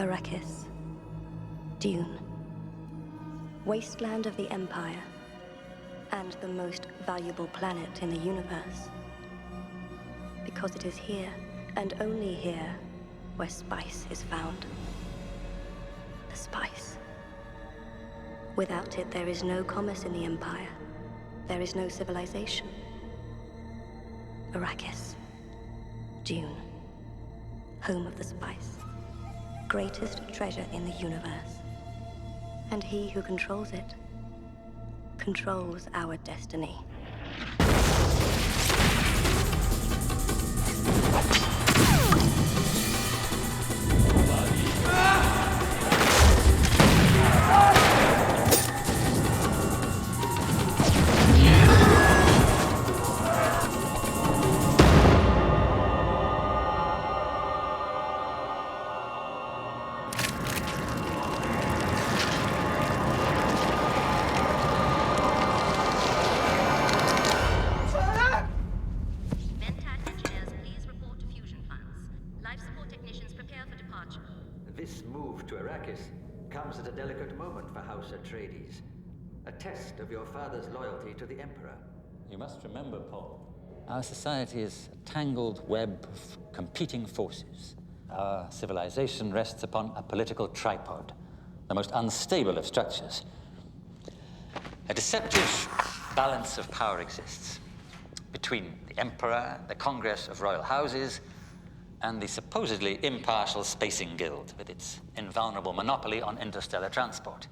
Arrakis. Dune. Wasteland of the Empire. And the most valuable planet in the universe. Because it is here, and only here, where spice is found. The spice. Without it, there is no commerce in the Empire. There is no civilization. Arrakis. Dune. Home of the spice. Greatest treasure in the universe. And he who controls it controls our destiny. Comes at a delicate moment for House Atreides. A test of your father's loyalty to the Emperor. You must remember, Paul, our society is a tangled web of competing forces. Our civilization rests upon a political tripod, the most unstable of structures. A deceptive balance of power exists between the Emperor, the Congress of Royal Houses, and the supposedly impartial Spacing Guild, with its invulnerable monopoly on interstellar transport.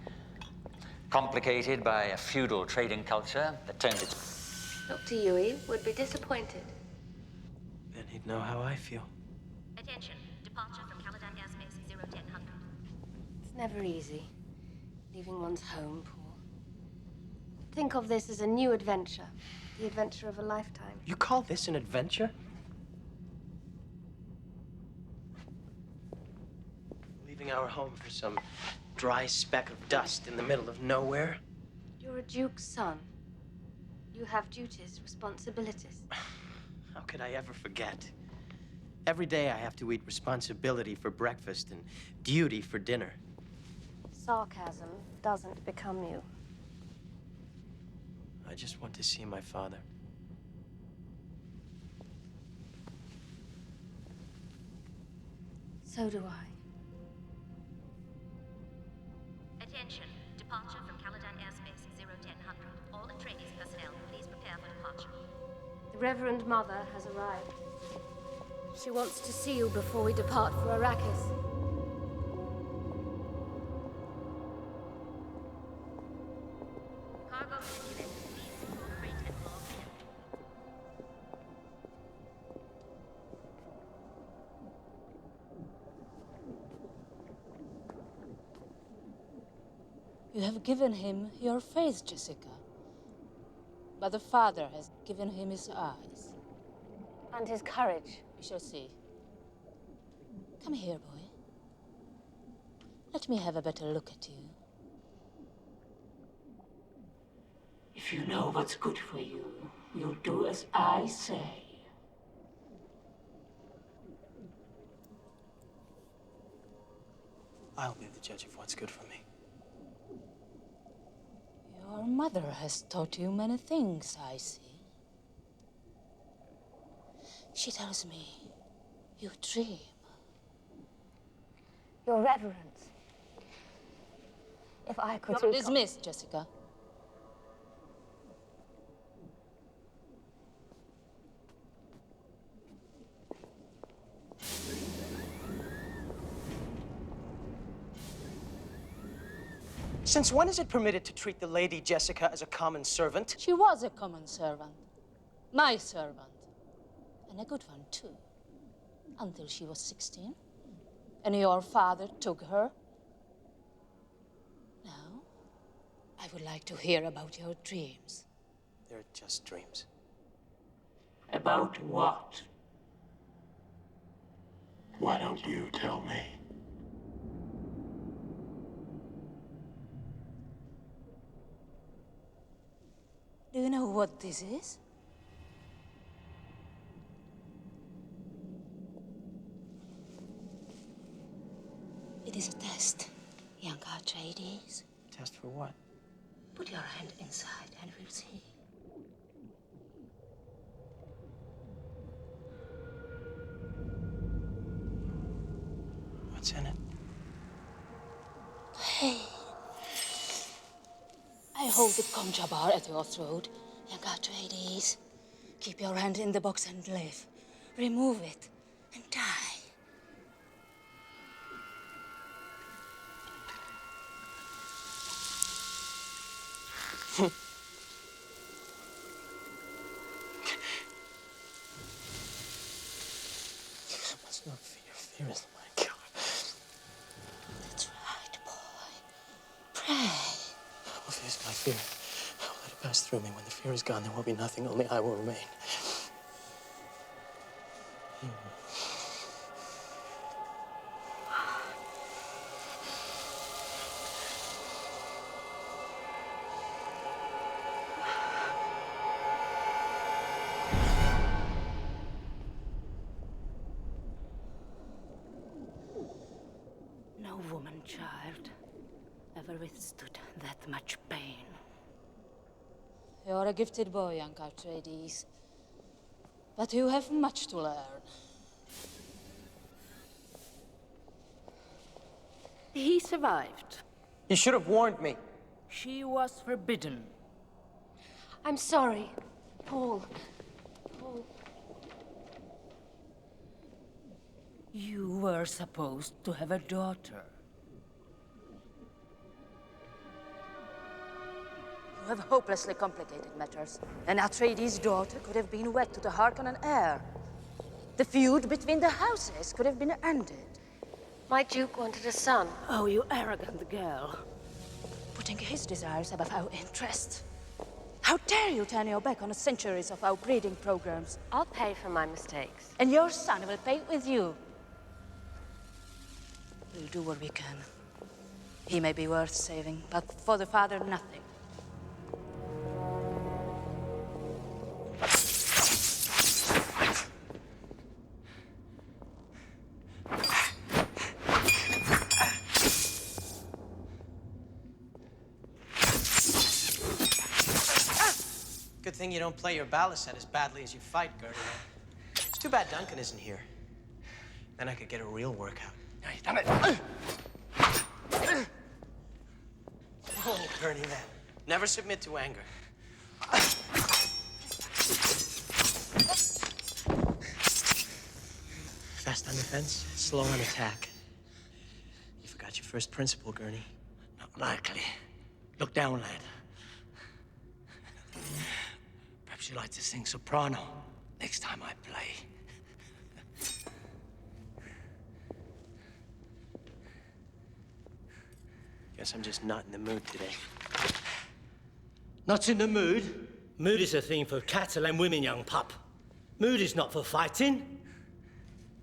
Complicated by a feudal trading culture that turns its... Dr. Yui would be disappointed. Then he'd know how I feel. Attention, departure from Caladan airspace 01000. It's never easy, leaving one's home, Paul. Think of this as a new adventure, the adventure of a lifetime. You call this an adventure? Our home for some dry speck of dust in the middle of nowhere. You're a duke's son. You have duties, responsibilities. How could I ever forget? Every day I have to eat responsibility for breakfast and duty for dinner. Sarcasm doesn't become you. I just want to see my father. So do I. Attention, departure from Caladan airspace 01000. All Atreides personnel, please prepare for departure. The Reverend Mother has arrived. She wants to see you before we depart for Arrakis. Cargo manipulated, please incorporate and log in. You have given him your face, Jessica. But the father has given him his eyes. And his courage. We shall see. Come here, boy. Let me have a better look at you. If you know what's good for you, you'll do as I say. I'll be the judge of what's good for me. Your mother has taught you many things, I see. She tells me you dream. Your Reverence. If I could... You're dismissed, Jessica. Since when is it permitted to treat the Lady Jessica as a common servant? She was a common servant. My servant. And a good one, too. Until she was 16. And your father took her. Now, I would like to hear about your dreams. They're just dreams. About what? Why don't you tell me? Do you know what this is? It is Atreides. Test for what? Put your hand inside and we'll see. What's in it? Pain. I hold the concha bar at your throat. Young Atreides. Keep your hand in the box and live. Remove it and die. I must not fear. Fear is my cure. That's right, boy. Pray. I will face my fear. I will let it pass through me. When the fear is gone, there will be nothing. Only I will remain. No woman, child, ever withstood that much pain. You're a gifted boy, young Atreides. But you have much to learn. He survived. You should have warned me. She was forbidden. I'm sorry, Paul. Paul. You were supposed to have a daughter. You have hopelessly complicated matters. An Atreides' daughter could have been wed to the Harkonnen heir. The feud between the houses could have been ended. My Duke wanted a son. Oh, you arrogant girl. Putting his desires above our interests. How dare you turn your back on the centuries of our breeding programs? I'll pay for my mistakes. And your son will pay with you. We'll do what we can. He may be worth saving, but for the father, nothing. Good thing you don't play your balisette as badly as you fight, Gertie. It's too bad Duncan isn't here. Then I could get a real workout. Now you've done it. Oh, Gertie, man. Never submit to anger. Fast on defense, slow on attack. You forgot your first principle, Gurney. Not likely. Look down, lad. Perhaps you like to sing soprano next time I play. Guess I'm just not in the mood today. Not in the mood? Mood is a thing for cattle and women, young pup. Mood is not for fighting.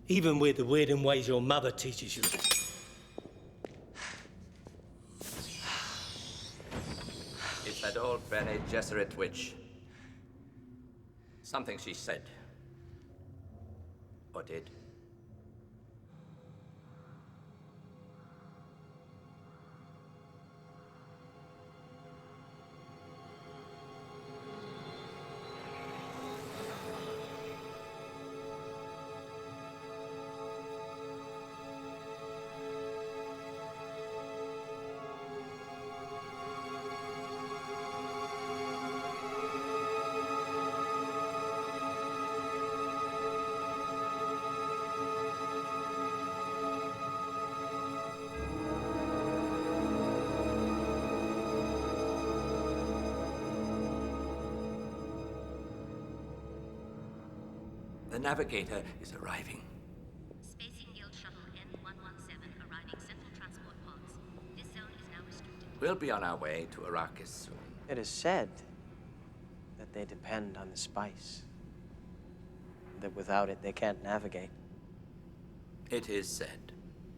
Even with the weird and ways your mother teaches you. It's that old Bene Gesserit witch. Something she said. Or did. The navigator is arriving. Spacing Guild Shuttle N117 arriving Central Transport Pods. This zone is now restricted. We'll be on our way to Arrakis soon. It is said that they depend on the spice. That without it, they can't navigate. It is said.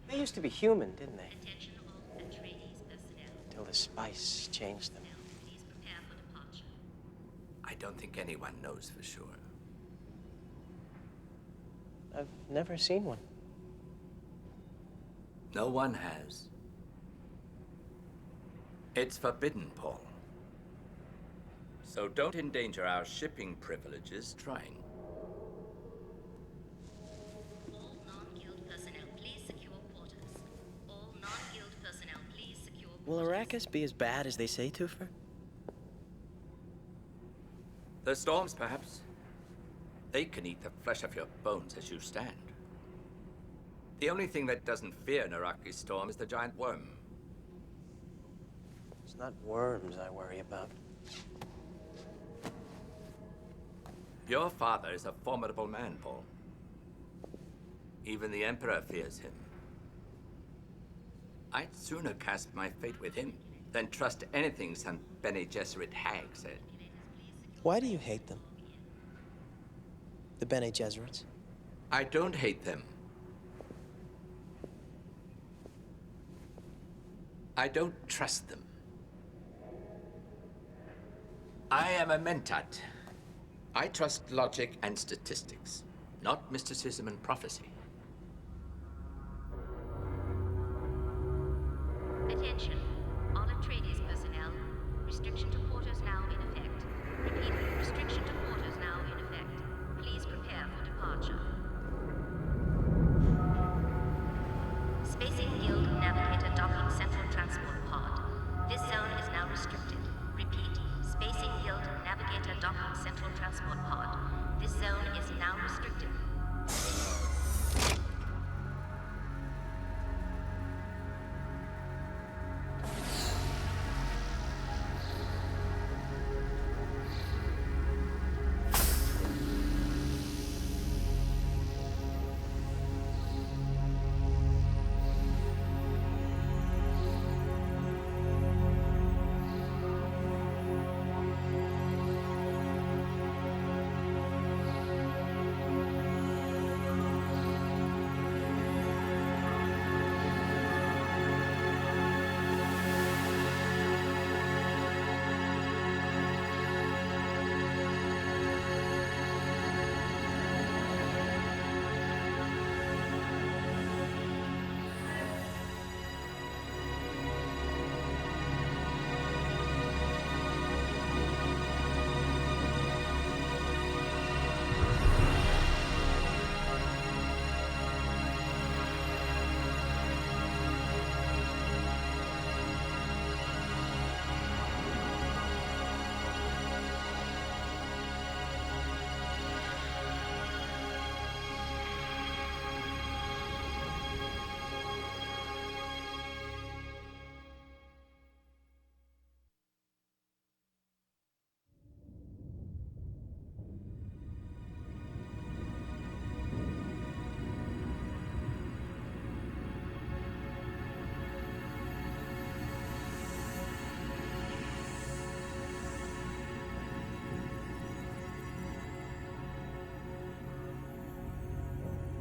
They used to be human, didn't they? Attention all Atreides personnel. Till the spice changed them. Please prepare for departure. I don't think anyone knows for sure. I've never seen one. No one has. It's forbidden, Paul. So don't endanger our shipping privileges trying. All non-guild personnel, please secure quarters. All non-guild personnel, please secure Will quarters. Arrakis be as bad as they say, Toofer? The storms, perhaps. They can eat the flesh of your bones as you stand. The only thing that doesn't fear an Arrakis storm is the giant worm. It's not worms I worry about. Your father is a formidable man, Paul. Even the Emperor fears him. I'd sooner cast my fate with him than trust anything some Bene Gesserit hag said. Why do you hate them? The Bene Gesserits? I don't hate them. I don't trust them. I am a mentat. I trust logic and statistics, not mysticism and prophecy. Attention, all Atreides personnel. Restriction to quarters now in effect. Repeat, restriction to quarters now in effect. Please prepare for departure. Spacing Guild Navigator Docking Central Transport Pod. This zone is now restricted. Repeat, Spacing Guild Navigator Docking Central Transport Pod. This zone is now restricted.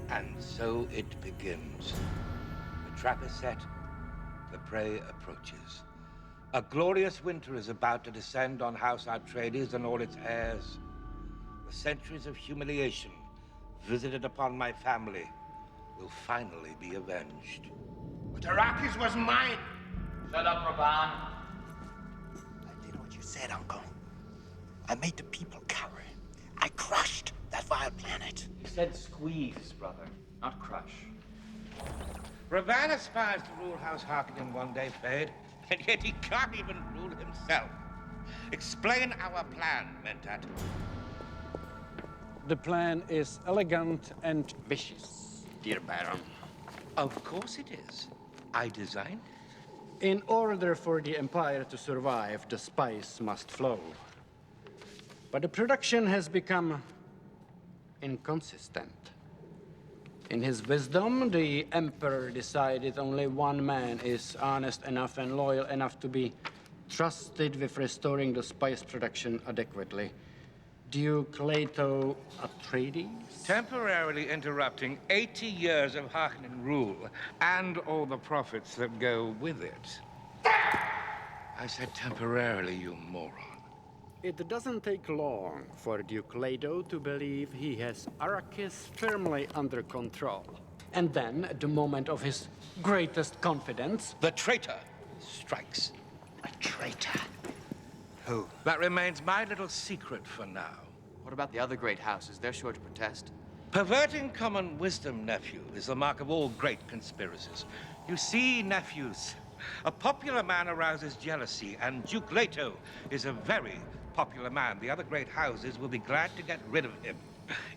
And so it begins. The trap is set, the prey approaches. A glorious winter is about to descend on House Atreides and all its heirs. The centuries of humiliation visited upon my family will finally be avenged. But Arrakis was mine! Shut up, Raban. I did what you said, Uncle. I made the people cower. I crushed that vile planet. You said squeeze, brother, not crush. Ravan aspires to rule House Harkonnen one day, Fade, and yet he can't even rule himself. Explain our plan, Mentat. The plan is elegant and vicious, dear Baron. Of course it is. I designed it. In order for the Empire to survive, the spice must flow. But the production has become inconsistent. In his wisdom, the Emperor decided only one man is honest enough and loyal enough to be trusted with restoring the spice production adequately. Duke Leto Atreides? Temporarily interrupting 80 years of Harkonnen rule and all the profits that go with it. I said temporarily, you moron. It doesn't take long for Duke Leto to believe he has Arrakis firmly under control. And then, at the moment of his greatest confidence, the traitor strikes. A Who? That remains my little secret for now. What about the other great houses? They're sure to protest. Perverting common wisdom, nephew, is the mark of all great conspiracies. You see, nephews, a popular man arouses jealousy, and Duke Leto is a very popular man. The other great houses will be glad to get rid of him,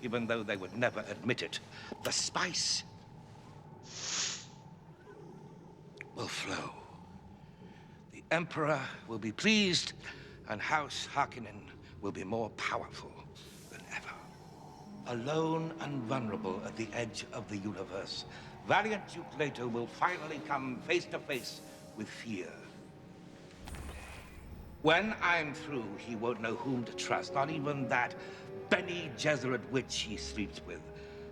even though they would never admit it. The spice will flow. The Emperor will be pleased, and House Harkonnen will be more powerful than ever. Alone and vulnerable at the edge of the universe, valiant Duke Leto will finally come face to face with fear. When I'm through, he won't know whom to trust, not even that Bene Gesserit witch he sleeps with.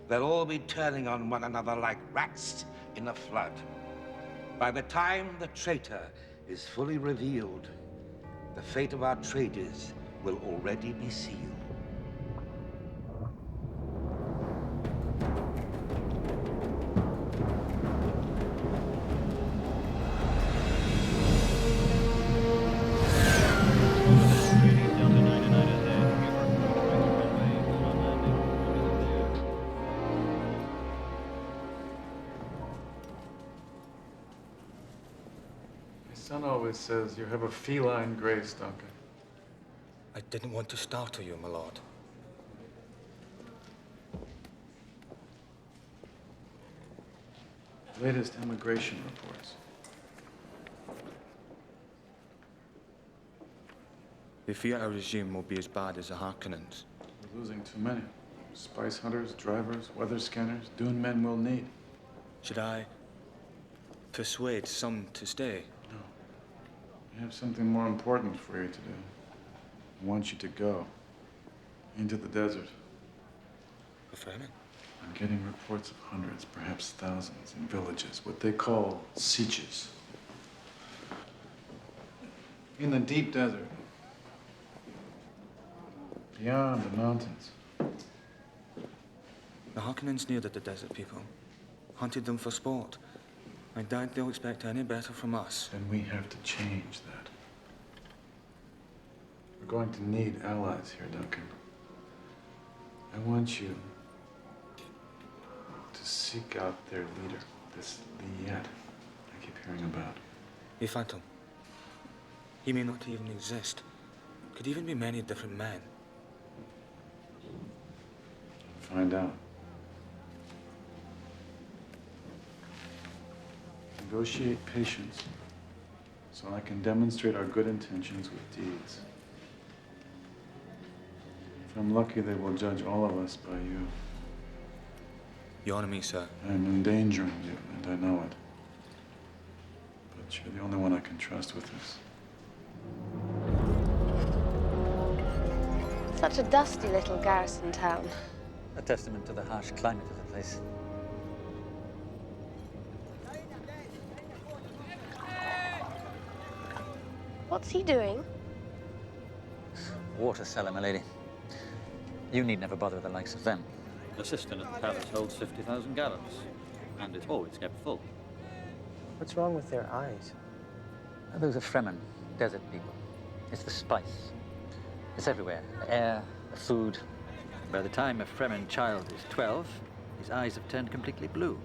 They'll all be turning on one another like rats in a flood. By the time the traitor is fully revealed, the fate of our traders will already be sealed. My son always says you have a feline grace, Duncan. I didn't want to startle you, my lord. Latest immigration reports. We fear our regime will be as bad as the Harkonnens. We're losing too many. Spice hunters, drivers, weather scanners, Dune men we'll need. Should I persuade some to stay? No. I have something more important for you to do. I want you to go into the desert. A famine? I'm getting reports of hundreds, perhaps thousands, in villages, what they call sieges. In the deep desert. Beyond the mountains. The Harkonnens knew that the desert people hunted them for sport. I doubt they'll expect any better from us. Then we have to change that. We're going to need allies here, Duncan. I want you to seek out their leader, this Liet I keep hearing about. The Phantom. He may not even exist. Could even be many different men. Find out. Negotiate patience so I can demonstrate our good intentions with deeds. If I'm lucky, they will judge all of us by you. You honor me, sir. I'm endangering you, and I know it. But you're the only one I can trust with this. Such a dusty little garrison town. A testament to the harsh climate of the place. What's he doing? Water cellar, my lady. You need never bother with the likes of them. The cistern at the palace holds 50,000 gallons, and it's always kept full. What's wrong with their eyes? Those are Fremen, desert people. It's the spice. It's everywhere. The air, the food. By the time a Fremen child is 12, his eyes have turned completely blue.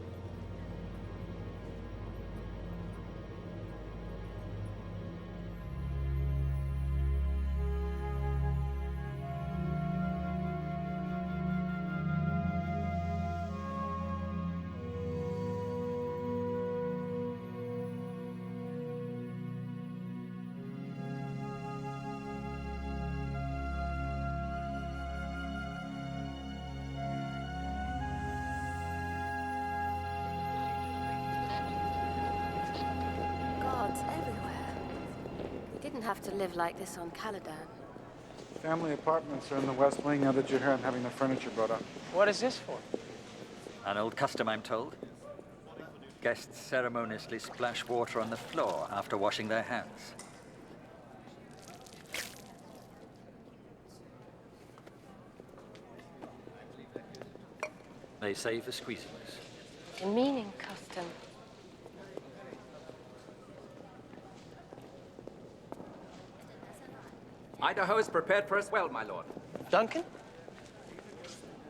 Gods everywhere. We didn't have to live like this on Caladan. Family apartments are in the West Wing. Now that you're here, I'm having the furniture brought up. What is this for? An old custom, I'm told. Guests ceremoniously splash water on the floor after washing their hands. They save the squeezings. Demeaning custom. Idaho is prepared for us well, my lord. Duncan?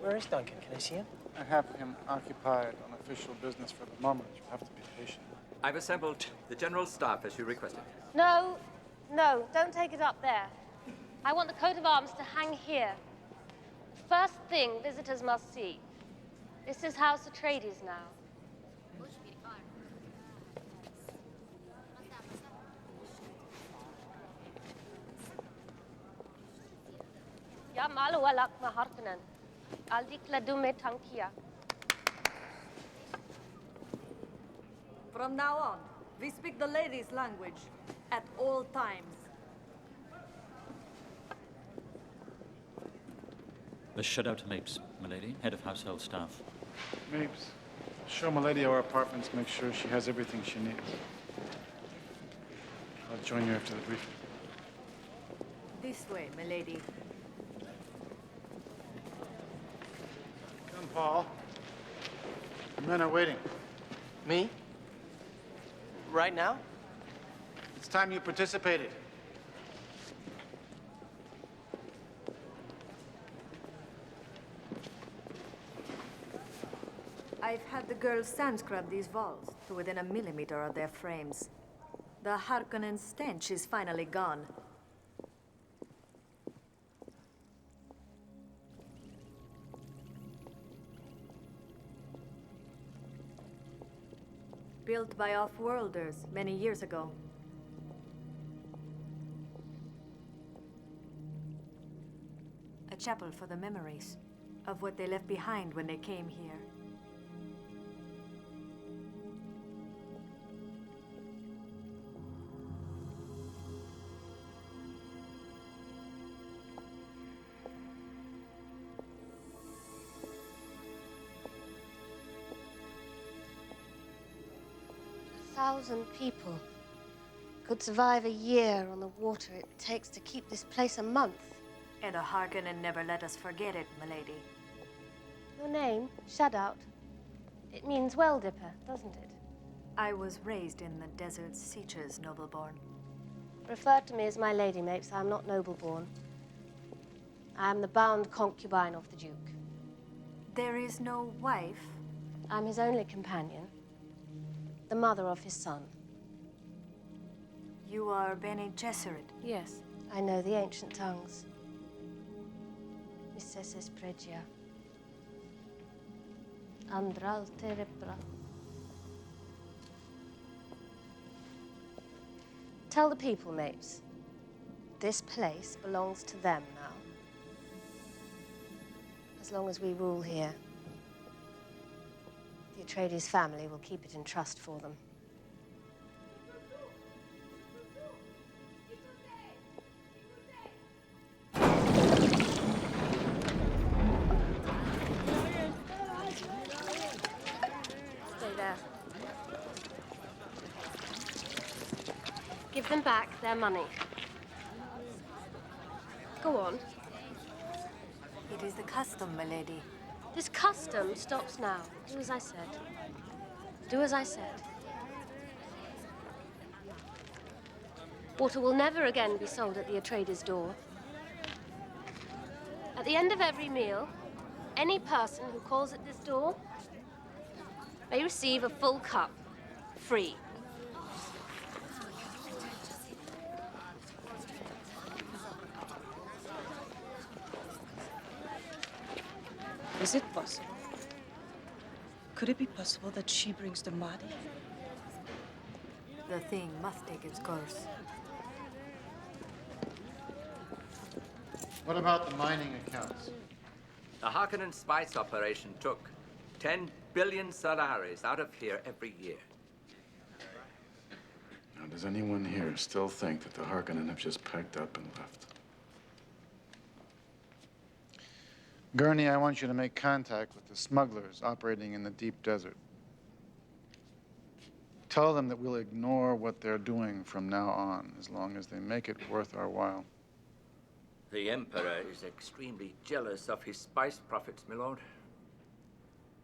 Where is Duncan? Can I see him? I have him occupied on official business for the moment. You have to be patient. I've assembled the general staff as you requested. No, no, don't take it up there. I want the coat of arms to hang here. First thing visitors must see. This is House Atreides now. Ya malu walak maharkanan. Aldik ladume tankia. From now on, we speak the ladies' language at all times. The shutout Mapes, milady, head of household staff. Mapes, show Milady our apartments, make sure she has everything she needs. I'll join you after the briefing. This way, milady. Come, Paul. The men are waiting. Me? Right now? It's time you participated. I've had the girls sand scrub these walls to within a millimeter of their frames. The Harkonnen stench is finally gone. Built by off-worlders many years ago. A chapel for the memories of what they left behind when they came here. Thousand people could survive a year on the water it takes to keep this place a month. And the Harkonnen never let us forget it, milady. Your name, Shadout, it means well dipper, doesn't it? I was raised in the desert Seaches, Nobleborn. Refer to me as my lady, Mapes. I am not nobleborn. I am the bound concubine of the Duke. There is no wife? I'm his only companion. The mother of his son. You are Bene Gesserit? Yes, I know the ancient tongues. Misses Pregia. Andral Terebra. Tell the people, Mapes. This place belongs to them now. As long as we rule here. The Atreides family will keep it in trust for them. Stay there. Give them back their money. Go on. It is the custom, milady. This custom stops now. Do as I said. Do as I said. Water will never again be sold at the Atreides' door. At the end of every meal, any person who calls at this door may receive a full cup, free. Is it possible? Could it be possible that she brings the Mahdi? The thing must take its course. What about the mining accounts? The Harkonnen spice operation took 10 billion Solaris out of here every year. Now, does anyone here still think that the Harkonnen have just packed up and left? Gurney, I want you to make contact with the smugglers operating in the deep desert. Tell them that we'll ignore what they're doing from now on, as long as they make it worth our while. The Emperor is extremely jealous of his spice profits, my lord.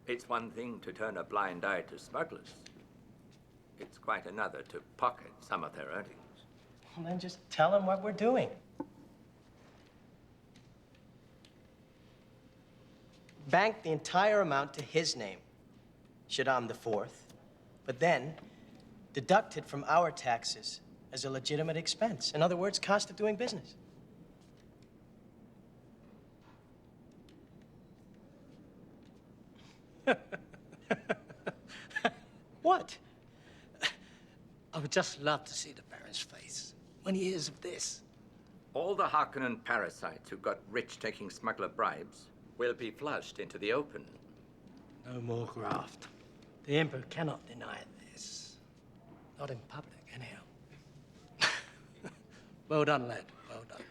It's one thing to turn a blind eye to smugglers. It's quite another to pocket some of their earnings. Well, then just tell them what we're doing. banked the entire amount to his name, Shaddam IV, but then deducted from our taxes as a legitimate expense. In other words, cost of doing business. What? I would just love to see the Baron's face when he hears of this. All the Harkonnen parasites who got rich taking smuggler bribes will be flushed into the open. No more graft. The Emperor cannot deny this. Not in public, anyhow. Well done, lad. Well done.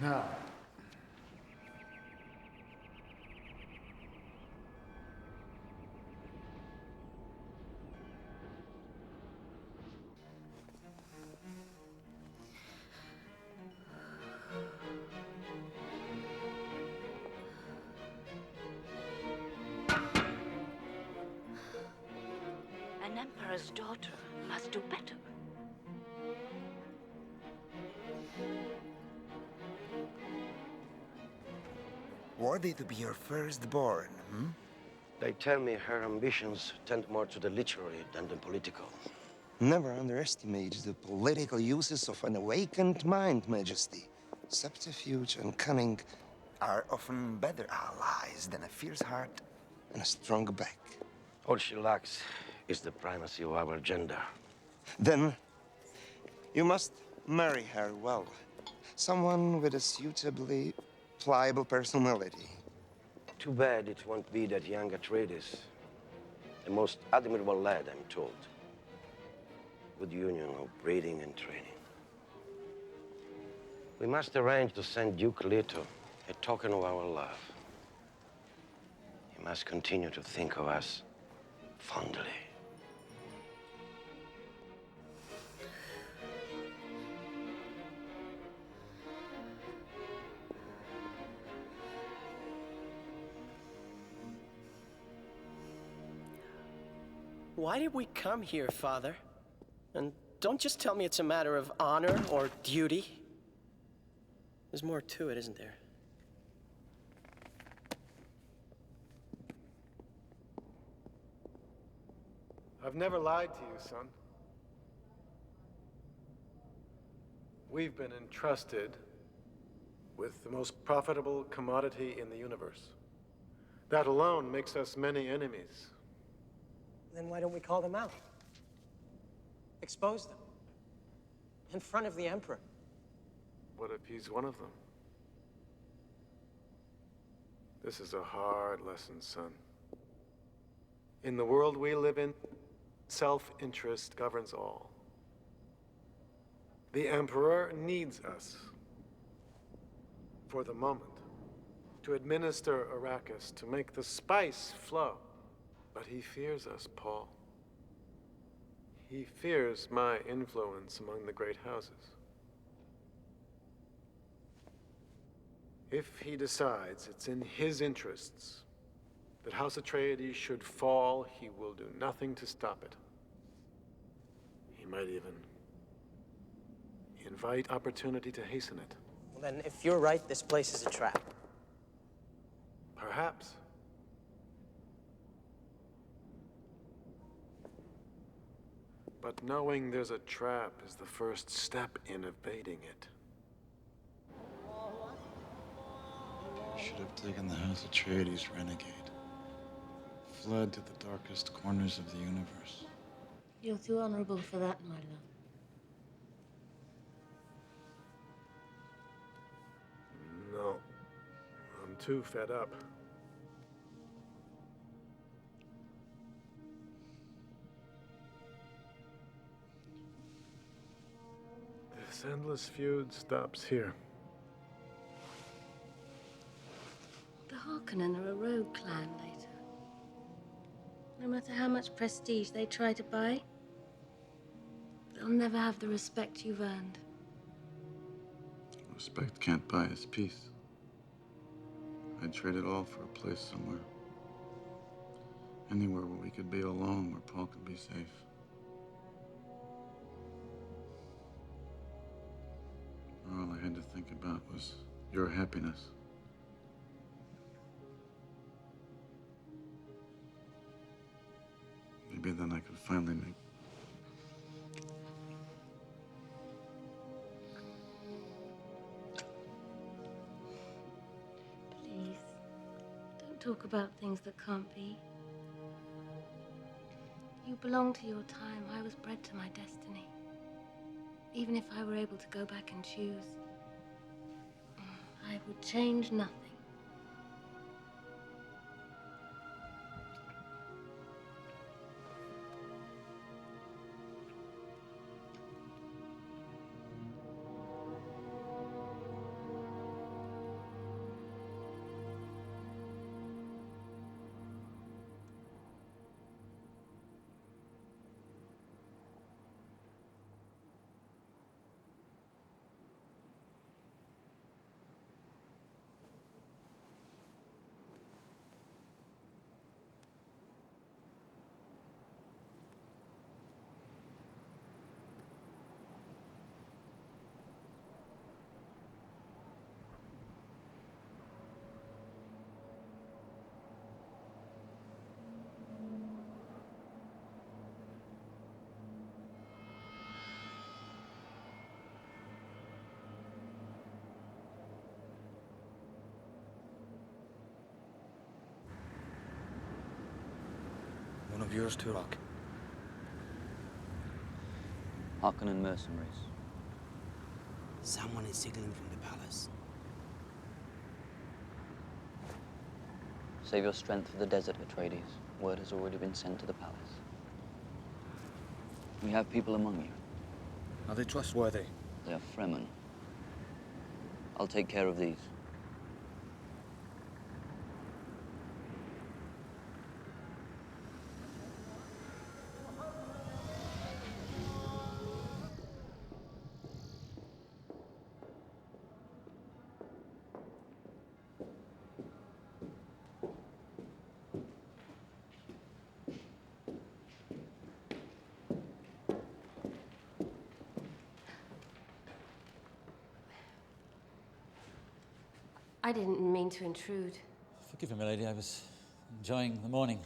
Now, An emperor's daughter must do better. Worthy to be your firstborn, hmm? They tell me her ambitions tend more to the literary than the political. Never underestimate the political uses of an awakened mind, Majesty. Subterfuge and cunning are often better allies than a fierce heart and a strong back. All she lacks is the primacy of our gender. Then you must marry her well. Someone with a suitably pliable personality. Too bad it won't be that young Atreides. The most admirable lad, I'm told. Good union of breeding and training. We must arrange to send Duke Leto a token of our love. He must continue to think of us fondly. Why did we come here, Father? And don't just tell me it's a matter of honor or duty. There's more to it, isn't there? I've never lied to you, son. We've been entrusted with the most profitable commodity in the universe. That alone makes us many enemies. Then why don't we call them out? Expose them. In front of the Emperor. What if he's one of them? This is a hard lesson, son. In the world we live in, self-interest governs all. The Emperor needs us, for the moment, to administer Arrakis, to make the spice flow. But he fears us, Paul. He fears my influence among the great houses. If he decides it's in his interests that House Atreides should fall, he will do nothing to stop it. He might even invite opportunity to hasten it. Well, then, if you're right, this place is a trap. Perhaps. But knowing there's a trap is the first step in evading it. I should have taken the House Atreides renegade. Fled to the darkest corners of the universe. You're too honorable for that, my love. No. I'm too fed up. This endless feud stops here. The Harkonnen are a rogue clan later. No matter how much prestige they try to buy, they'll never have the respect you've earned. Respect can't buy us peace. I'd trade it all for a place somewhere. Anywhere where we could be alone, where Paul could be safe. All I had to think about was your happiness. Maybe then I could finally make... Please, don't talk about things that can't be. You belong to your time. I was bred to my destiny. Even if I were able to go back and choose, I would change nothing. One of yours, Turok. Harkonnen mercenaries. Someone is signaling from the palace. Save your strength for the desert, Atreides. Word has already been sent to the palace. We have people among you. Are they trustworthy? They are Fremen. I'll take care of these. I didn't mean to intrude. Forgive me, milady. I was enjoying the morning.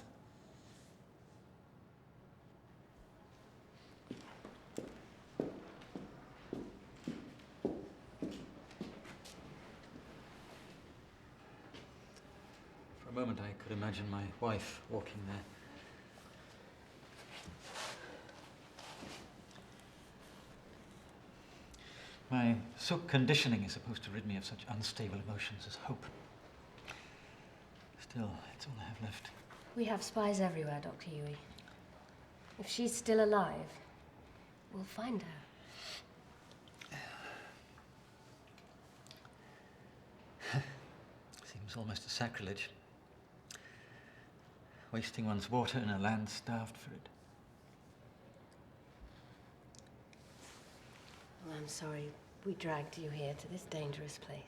For a moment, I could imagine my wife walking there. My silk conditioning is supposed to rid me of such unstable emotions as hope. Still, it's all I have left. We have spies everywhere, Dr. Yui. If she's still alive, we'll find her. Seems almost a sacrilege. Wasting one's water in a land starved for it. Well, I'm sorry we dragged you here to this dangerous place.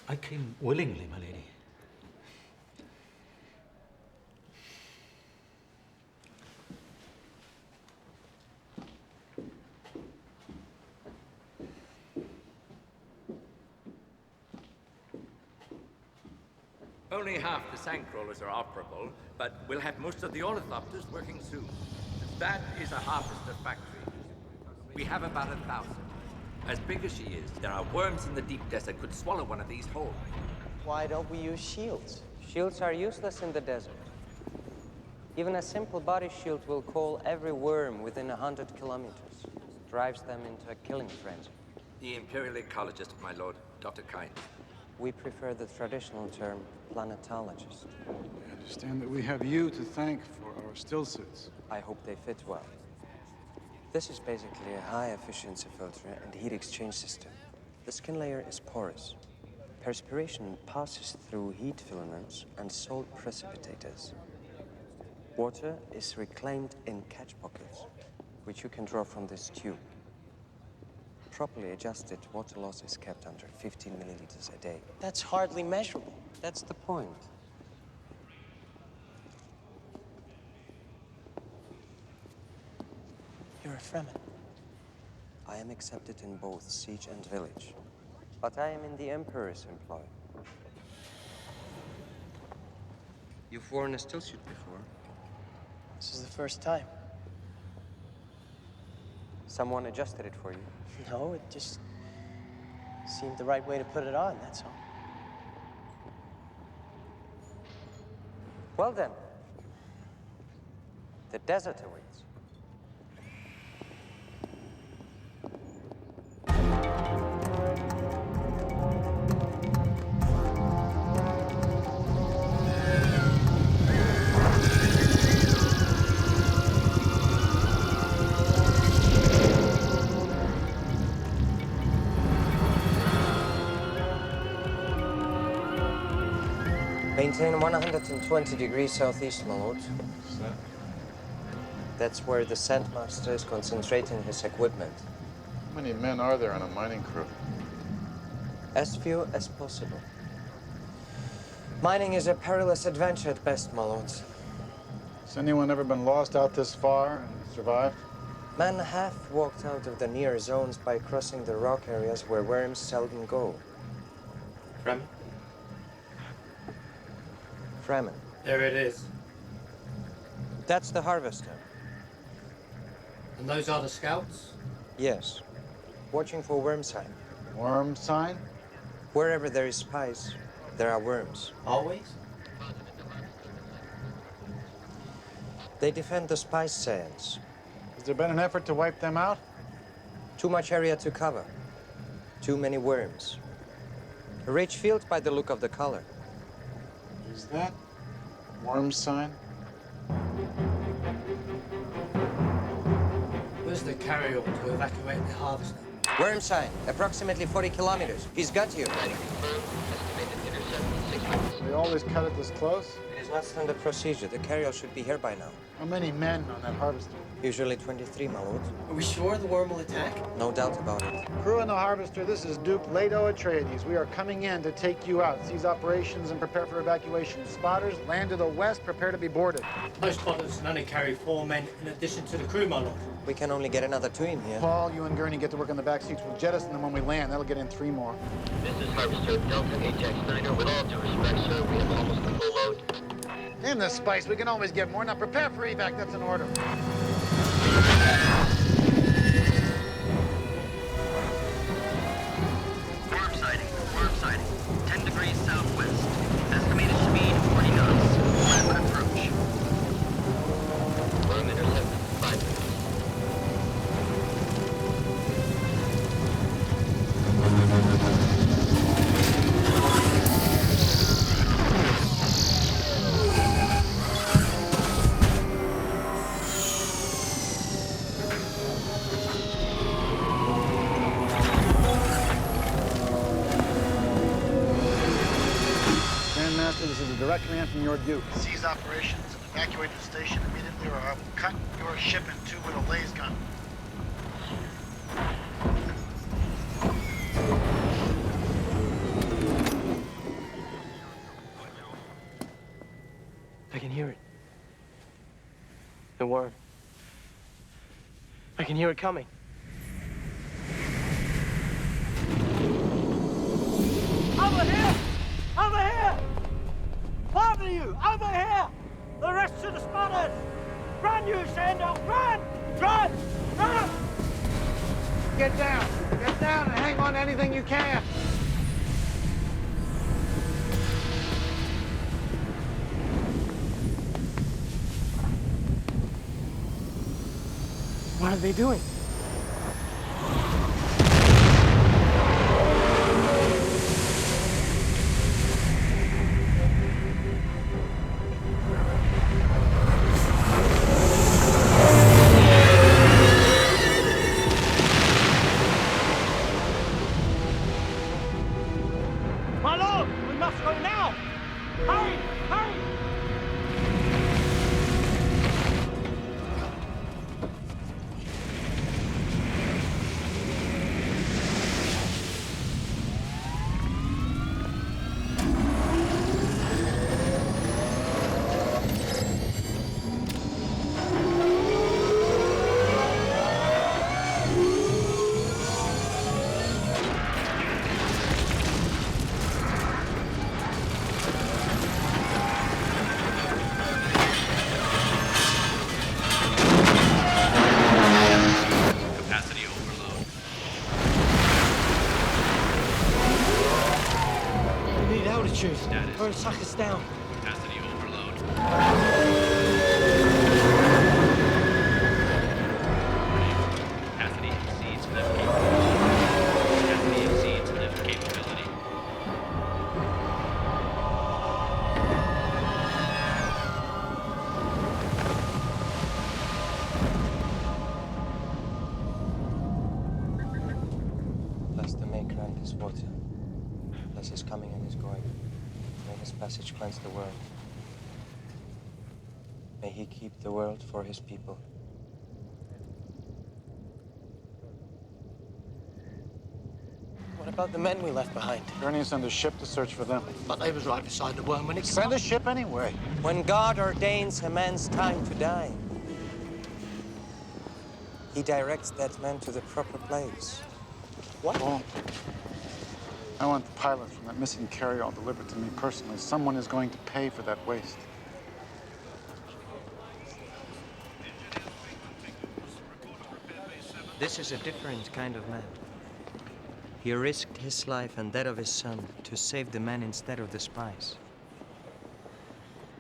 I came willingly, my lady. Only half the sandcrawlers are operable, but we'll have most of the ornithopters working soon. That is a harvester factory. We have about 1,000. As big as she is, there are worms in the deep desert could swallow one of these whole. Why don't we use shields? Shields are useless in the desert. Even a simple body shield will call every worm within 100 kilometers. Drives them into a killing frenzy. The Imperial Ecologist, my lord, Dr. Kind. We prefer the traditional term, planetologist. I understand that we have you to thank for our still suits. I hope they fit well. This is basically a high-efficiency filter and heat exchange system. The skin layer is porous. Perspiration passes through heat filaments and salt precipitators. Water is reclaimed in catch pockets, which you can draw from this tube. Properly adjusted, water loss is kept under 15 milliliters a day. That's hardly measurable. That's the point. You're a Fremen. I am accepted in both siege and village. But I am in the Emperor's employ. You've worn a stillsuit before. This is the first time. Someone adjusted it for you. No, it just seemed the right way to put it on, that's all. Well then, the desert awaits. Maintain 120 degrees southeast, my lord. That's where the Sandmaster is concentrating his equipment. How many men are there on a mining crew? As few as possible. Mining is a perilous adventure at best, my lords. Has anyone ever been lost out this far and survived? Men have walked out of the near zones by crossing the rock areas where worms seldom go. Fremen? Fremen. There it is. That's the Harvester. And those are the scouts? Yes. Watching for worm sign. Worm sign? Wherever there is spice, there are worms. Always? They defend the spice sands. Has there been an effort to wipe them out? Too much area to cover. Too many worms. A rich field by the look of the color. Is that worm sign? Where's the carrier to evacuate the harvester? Worm sign, approximately 40 kilometers. He's got you. They always cut it this close? It is not standard procedure. The carrier should be here by now. How many men on that harvester? Usually 23, my lord. Are we sure the worm will attack? No doubt about it. Crew in the harvester, this is Duke Leto Atreides. We are coming in to take you out. Seize operations and prepare for evacuation. Spotters, land to the west, prepare to be boarded. Those spotters can only carry 4 men in addition to the crew, my lord. We can only get another 2 in here. Paul, you and Gurney get to work on the back seats. We'll jettison them when we land. That'll get in 3 more. This is Harvester Delta HX Niner. With all due respect, sir, we have almost the full load. In the spice, we can always get more. Now prepare for evac. That's an order. Worm sighting. 10 degrees southwest. Estimated speed 40 knots. Rapid approach. Worm intercepted. 5 minutes. This is a direct command from your Duke. Seize operations and evacuate the station immediately, or I will cut your ship in 2 with a laser gun. I can hear it. The worm. I can hear it coming. Over here! Over here! 5 of you, over here! The rest of the spotters! Run, you Sandals, run! Run! Run! Get down! Get down and hang on to anything you can! What are they doing? My lord, we must go now! Hurry! Hurry! down. Capacity overload. Capacity exceeds lift capability. Capacity exceeds lift capability. Bless the Maker and his water. Bless his coming and his going. May his passage cleanse the world. May he keep the world for his people. What about the men we left behind? Gurney sent a ship to search for them. But they was right beside the worm when it Send a ship anyway. When God ordains a man's time to die, he directs that man to the proper place. What? Paul, I want the pilot from that missing carry-all delivered to me personally. Someone is going to pay for that waste. This is a different kind of man. He risked his life and that of his son to save the men instead of the spies.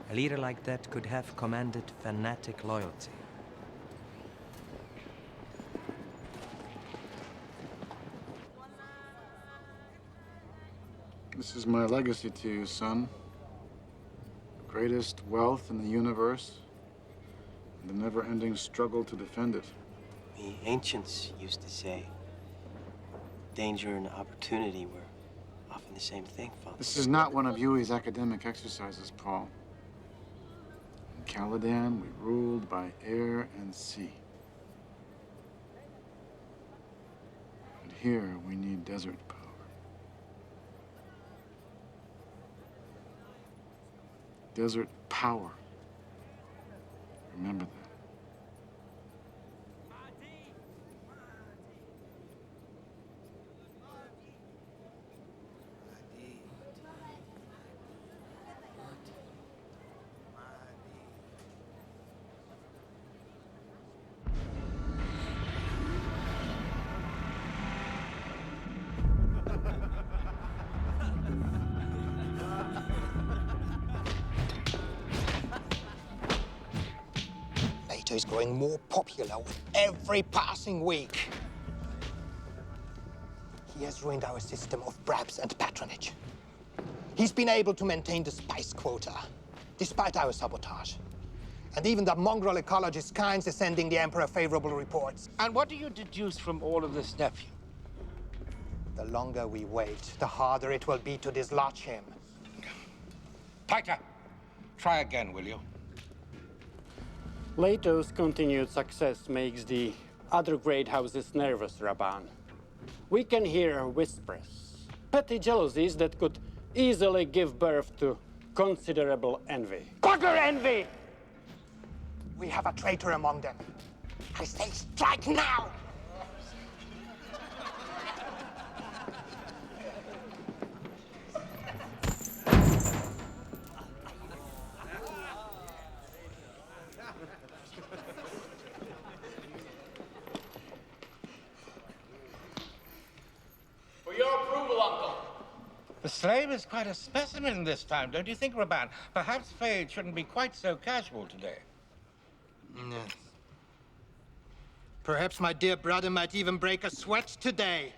A leader like that could have commanded fanatic loyalty. This is my legacy to you, son. Greatest wealth in the universe, and the never-ending struggle to defend it. The ancients used to say, danger and opportunity were often the same thing, Father. This is not one of Yui's academic exercises, Paul. In Caladan, we ruled by air and sea. But here, we need desert power. Desert power. Remember that. NATO is growing more popular with every passing week. He has ruined our system of bribes and patronage. He's been able to maintain the spice quota, despite our sabotage. And even the mongrel ecologist Kynes is sending the Emperor favorable reports. And what do you deduce from all of this, nephew? The longer we wait, the harder it will be to dislodge him. Tighter. Try again, will you? Leto's continued success makes the other great houses nervous, Raban. We can hear whispers, petty jealousies that could easily give birth to considerable envy. Utter envy! We have a traitor among them. I say strike now! For your approval, Uncle. The slave is quite a specimen this time, don't you think, Raban? Perhaps Fade shouldn't be quite so casual today. No. Perhaps my dear brother might even break a sweat today.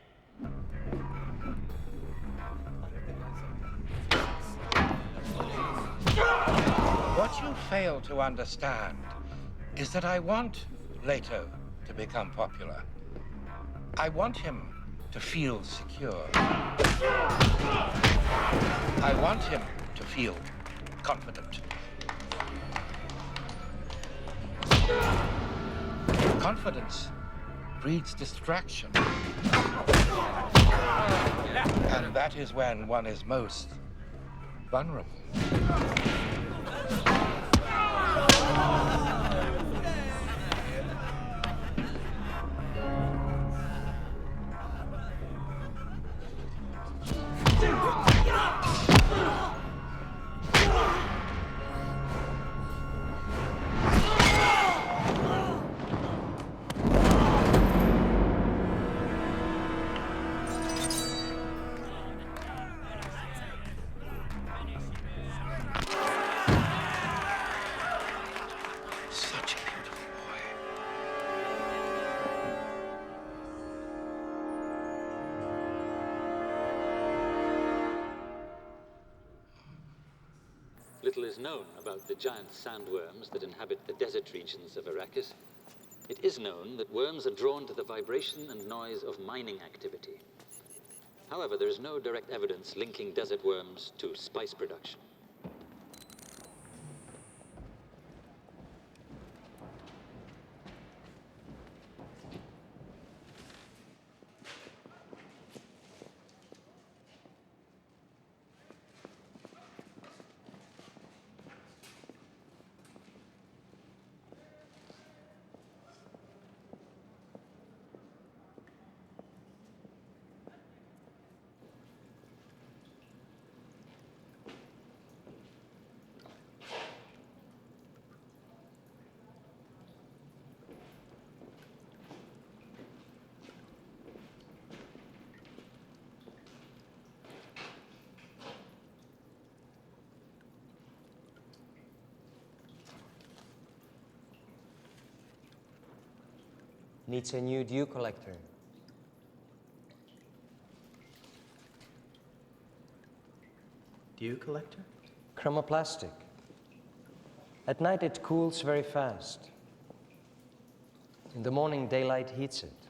What you fail to understand is that I want Leto to become popular. I want him to feel secure. I want him to feel confident. Confidence breeds distraction. And that is when one is most vulnerable. known about the giant sandworms that inhabit the desert regions of Arrakis, it is known that worms are drawn to the vibration and noise of mining activity. However, there is no direct evidence linking desert worms to spice production. Needs a new dew collector. Dew collector? Chromoplastic. At night it cools very fast. In the morning, daylight heats it.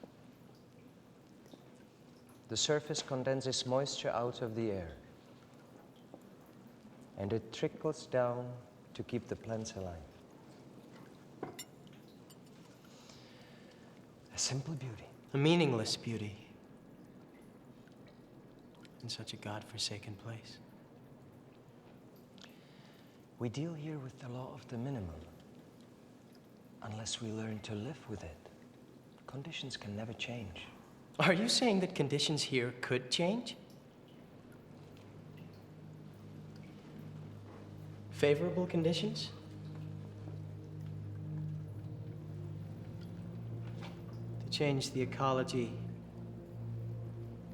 The surface condenses moisture out of the air. And it trickles down to keep the plants alive. A simple beauty. A meaningless beauty. In such a God-forsaken place. We deal here with the law of the minimum. Unless we learn to live with it, conditions can never change. Are you saying that conditions here could change? Favorable conditions? To change the ecology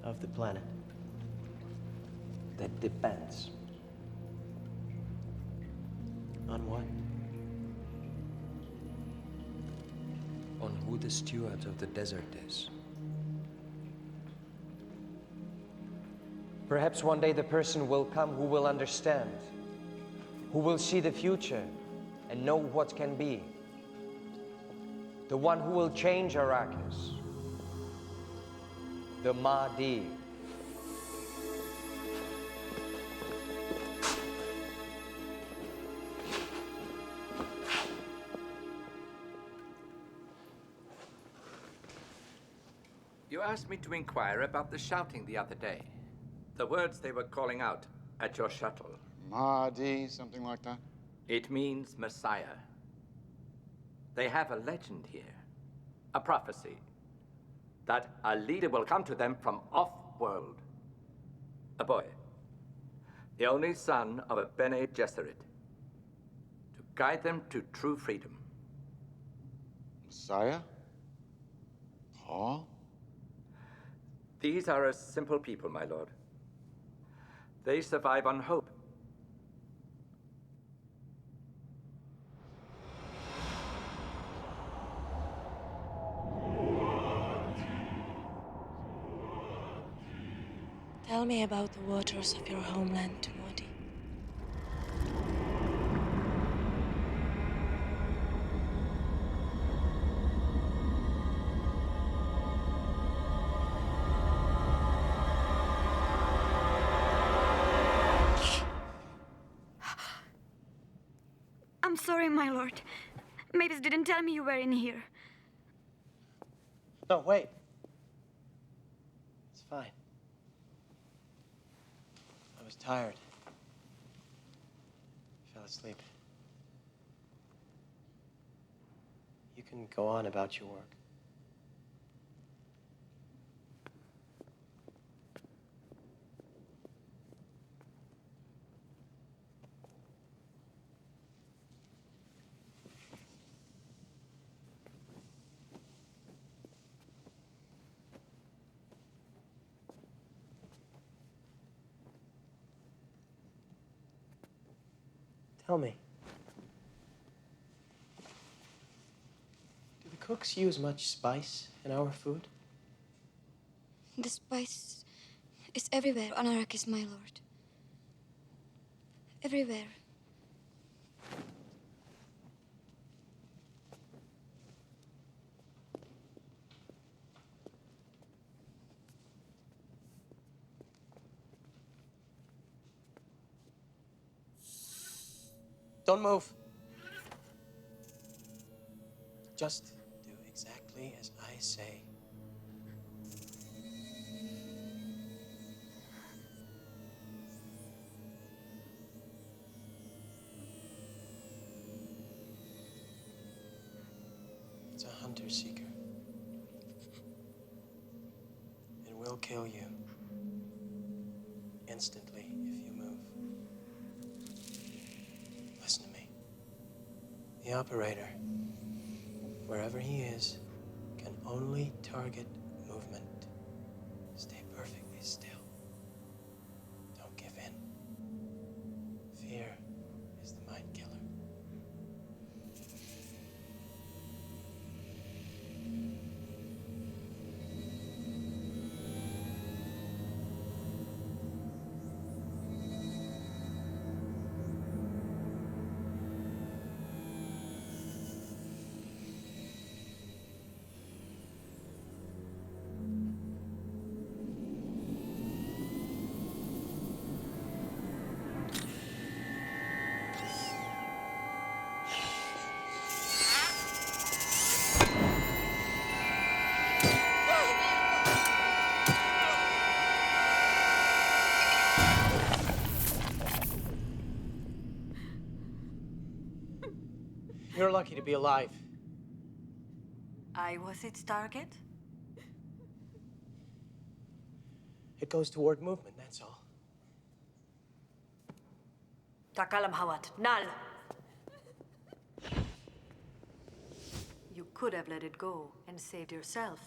of the planet? That depends. On what? On who the steward of the desert is. Perhaps one day the person will come who will understand, who will see the future and know what can be. The one who will change Arrakis. The Mahdi. You asked me to inquire about the shouting the other day. The words they were calling out at your shuttle. Mahdi, something like that? It means Messiah. They have a legend here, a prophecy, that a leader will come to them from off-world. A boy, the only son of a Bene Gesserit, to guide them to true freedom. Messiah? Paul? These are a simple people, my lord. They survive on hope. Tell me about the waters of your homeland, Mahdi. I'm sorry, my lord. Mavis didn't tell me you were in here. No, wait. It's fine. I was tired. Fell asleep. You can go on about your work. Tell me. Do the cooks use much spice in our food? The spice is everywhere on Arrakis, my lord. Everywhere. Don't move. Just do exactly as I say. It's a hunter-seeker. It will kill you. Instantly if you move. Listen to me. The operator, wherever he is, can only target movement. Stay perfectly still. Don't give in. Fear is the mind killer. You're lucky to be alive. I was its target? It goes toward movement, that's all. Takalam Hawat. Nal! You could have let it go and saved yourself.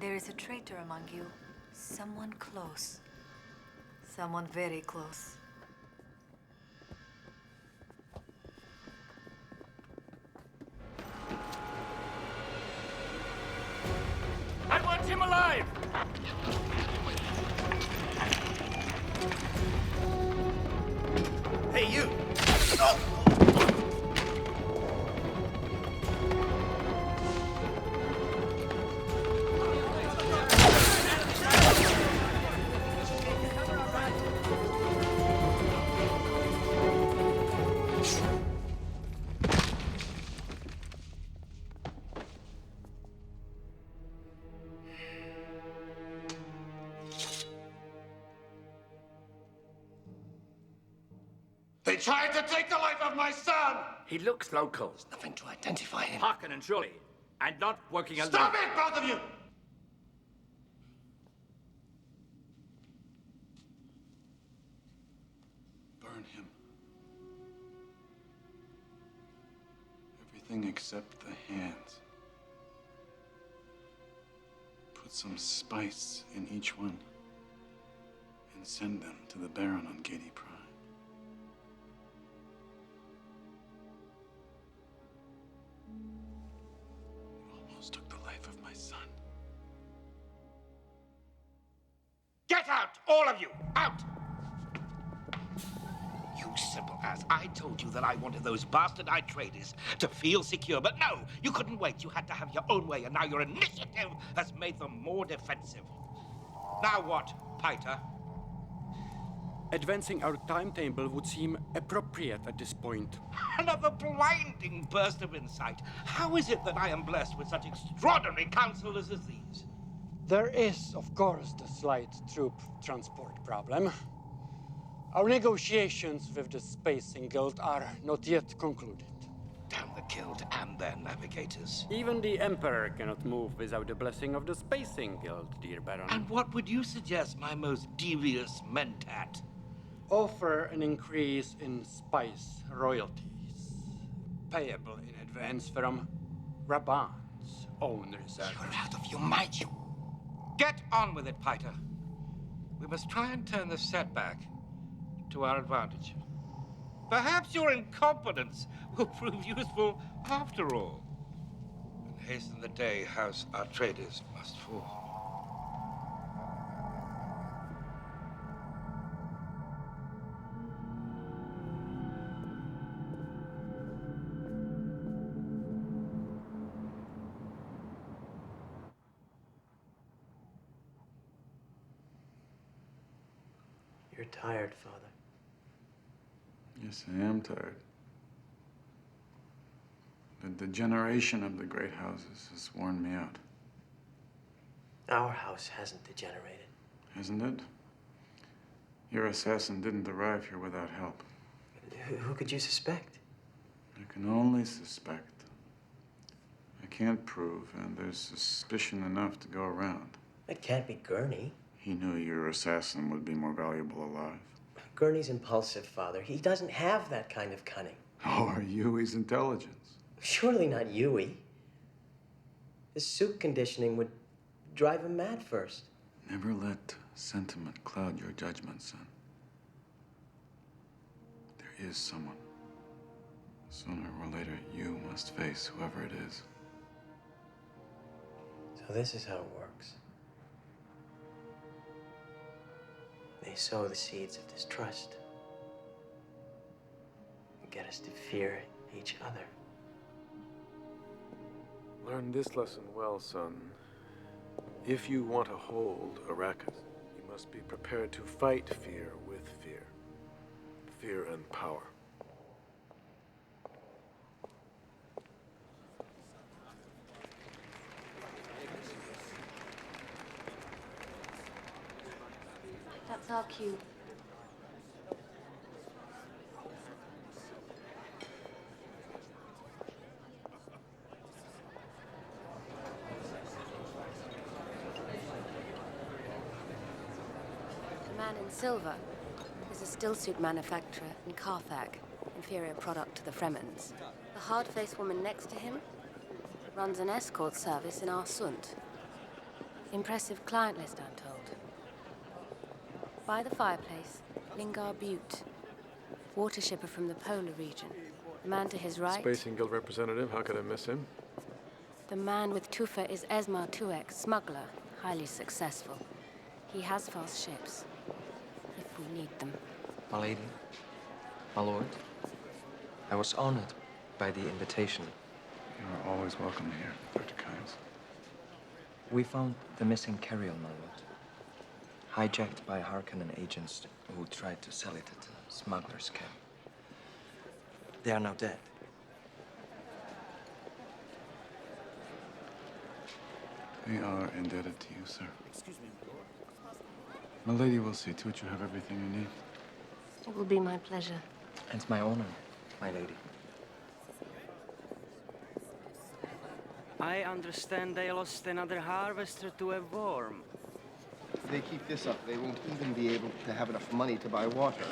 There is a traitor among you. Someone close. Someone very close. I want him alive! Hey, you! They tried to take the life of my son! He looks local. There's nothing to identify him. Harkonnen, surely. And not working alone. Stop it, both of you! Burn him. Everything except the hands. Put some spice in each one and send them to the Baron on Katie Prime. You almost took the life of my son. Get out, all of you! Out! You simple ass. I told you that I wanted those bastardized traders to feel secure, but no, you couldn't wait. You had to have your own way, and now your initiative has made them more defensive. Now what, Piter? Advancing our timetable would seem appropriate at this point. Another blinding burst of insight. How is it that I am blessed with such extraordinary counselors as these? There is, of course, the slight troop transport problem. Our negotiations with the Spacing Guild are not yet concluded. Damn the Guild and their navigators. Even the Emperor cannot move without the blessing of the Spacing Guild, dear Baron. And what would you suggest my most devious mentat? Offer an increase in spice royalties, payable in advance from Raban's own reserve. You're out of your mind, you. Get on with it, Piter. We must try and turn this setback to our advantage. Perhaps your incompetence will prove useful after all. And hasten the day House Atreides must fall. You're tired, Father. Yes, I am tired. The degeneration of the great houses has worn me out. Our house hasn't degenerated. Hasn't it? Your assassin didn't arrive here without help. Who could you suspect? I can only suspect. I can't prove, and there's suspicion enough to go around. It can't be Gurney. He knew your assassin would be more valuable alive. Gurney's impulsive, Father. He doesn't have that kind of cunning. Or Yui's intelligence. Surely not Yui. His suit conditioning would drive him mad first. Never let sentiment cloud your judgment, son. There is someone. Sooner or later, you must face whoever it is. So this is how it works. They sow the seeds of distrust and get us to fear each other. Learn this lesson well, son. If you want to hold Arrakis, you must be prepared to fight fear with fear. Fear and power. That's our cue. The man in silver is a stillsuit manufacturer in Carthag, inferior product to the Fremens. The hard-faced woman next to him runs an escort service in Arsund. Impressive client list, I'm told. By the fireplace, Lingar Butte, water shipper from the polar region. The man to his right... Spacing Guild representative, how could I miss him? The man with Tufa is Esmar Tuek, smuggler, highly successful. He has fast ships, if we need them. My lady, my lord, I was honored by the invitation. You are always welcome here, Dr. Kynes. We found the missing carry-on, my lord. Hijacked by Harkonnen agents who tried to sell it at a smuggler's camp. They are now dead. We are indebted to you, sir. Excuse me, my lady will see to it you have everything you need. It will be my pleasure. And my honor, my lady. I understand they lost another harvester to a worm. If they keep this up, they won't even be able to have enough money to buy water.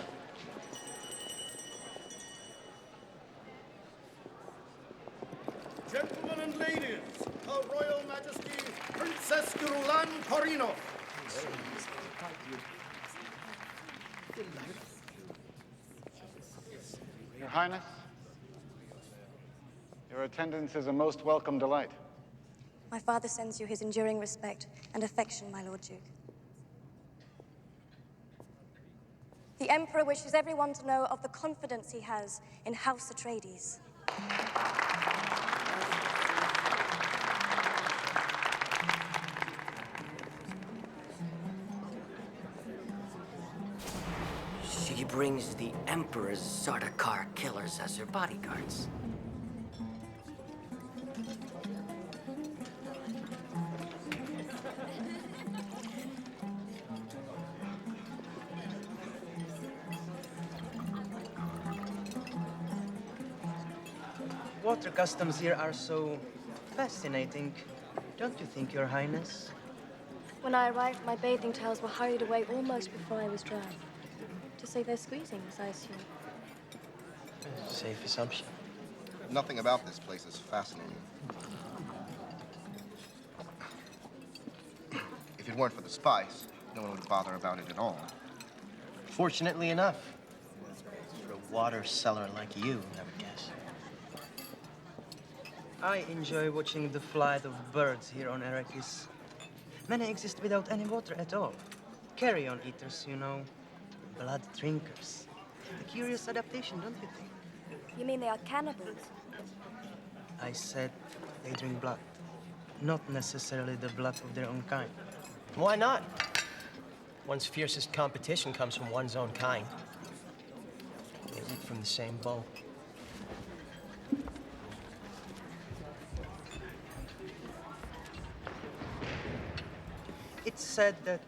Gentlemen and ladies, Her Royal Majesty, Princess Gurulan Korinov. Your Highness, your attendance is a most welcome delight. My father sends you his enduring respect and affection, my Lord Duke. The Emperor wishes everyone to know of the confidence he has in House Atreides. She brings the Emperor's Sardaukar killers as her bodyguards. Water customs here are so fascinating, don't you think, Your Highness? When I arrived, my bathing towels were hurried away almost before I was dry. To save their squeezings, I assume. Safe assumption. Nothing about this place is fascinating. If it weren't for the spice, no one would bother about it at all. Fortunately enough. For a water seller like you, I would guess. I enjoy watching the flight of birds here on Arrakis. Many exist without any water at all. Carrion eaters, you know. Blood drinkers. A curious adaptation, don't you think? You mean they are cannibals? I said they drink blood. Not necessarily the blood of their own kind. Why not? One's fiercest competition comes from one's own kind. They eat from the same bowl. It's said that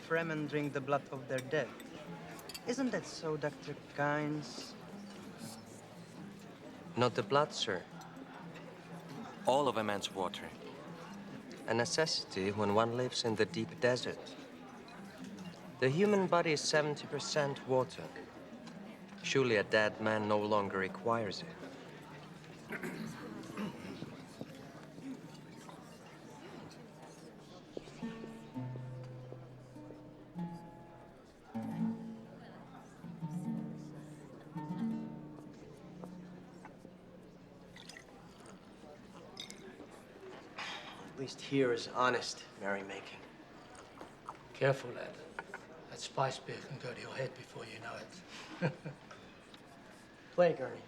Fremen drink the blood of their dead. Isn't that so, Dr. Kynes? Not the blood, sir. All of a man's water. A necessity when one lives in the deep desert. The human body is 70% water. Surely a dead man no longer requires it. At least here is honest merrymaking. Careful, lad. That spice beer can go to your head before you know it. Play, Gurney.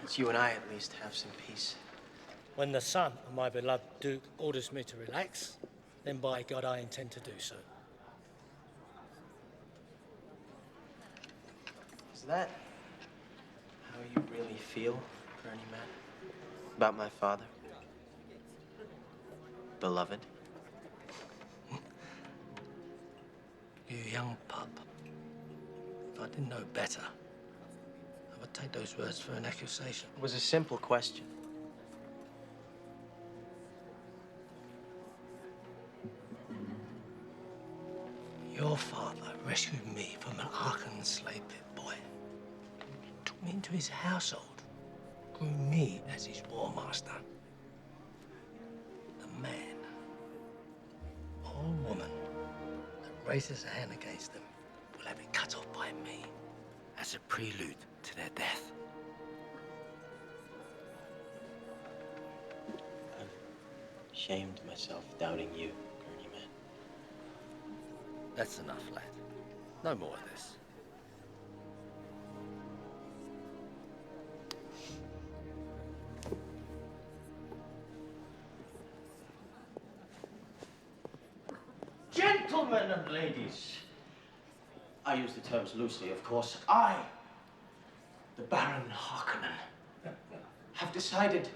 Let's you and I at least have some peace. When the son of my beloved Duke orders me to relax, then by God I intend to do so. Is that how you really feel, Gurney man? About my father? Beloved? You young pup. If I didn't know better, I would take those words for an accusation. It was a simple question. Your father rescued me from an Arkan slave pit boy. Took me into his household. Grew me as his war master. The man or woman that raises a hand against them will have it cut off by me as a prelude to their death. I'm ashamed of myself doubting you, Gurney man. That's enough, lad. No more of this. Gentlemen and ladies, I use the terms loosely, of course. I, the Baron Harkonnen, have decided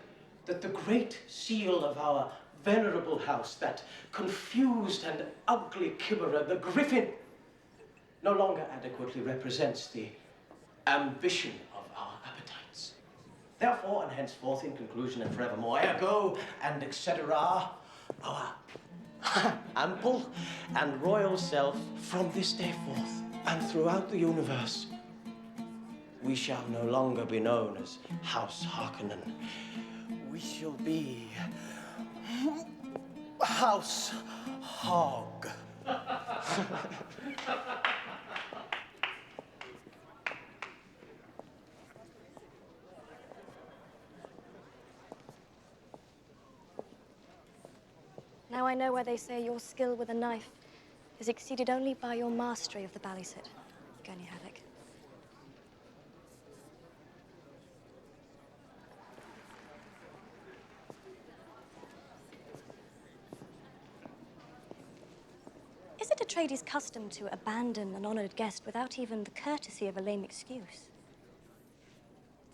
that the great seal of our venerable house, that confused and ugly chimera, the Griffin, no longer adequately represents the ambition of our appetites. Therefore, and henceforth, in conclusion and forevermore, ergo and etc., our ample and royal self, from this day forth and throughout the universe, we shall no longer be known as House Harkonnen. We shall be House Hog. Now I know why they say your skill with a knife is exceeded only by your mastery of the Baliset, Gurney Halleck. Is it Atreides' custom to abandon an honored guest without even the courtesy of a lame excuse?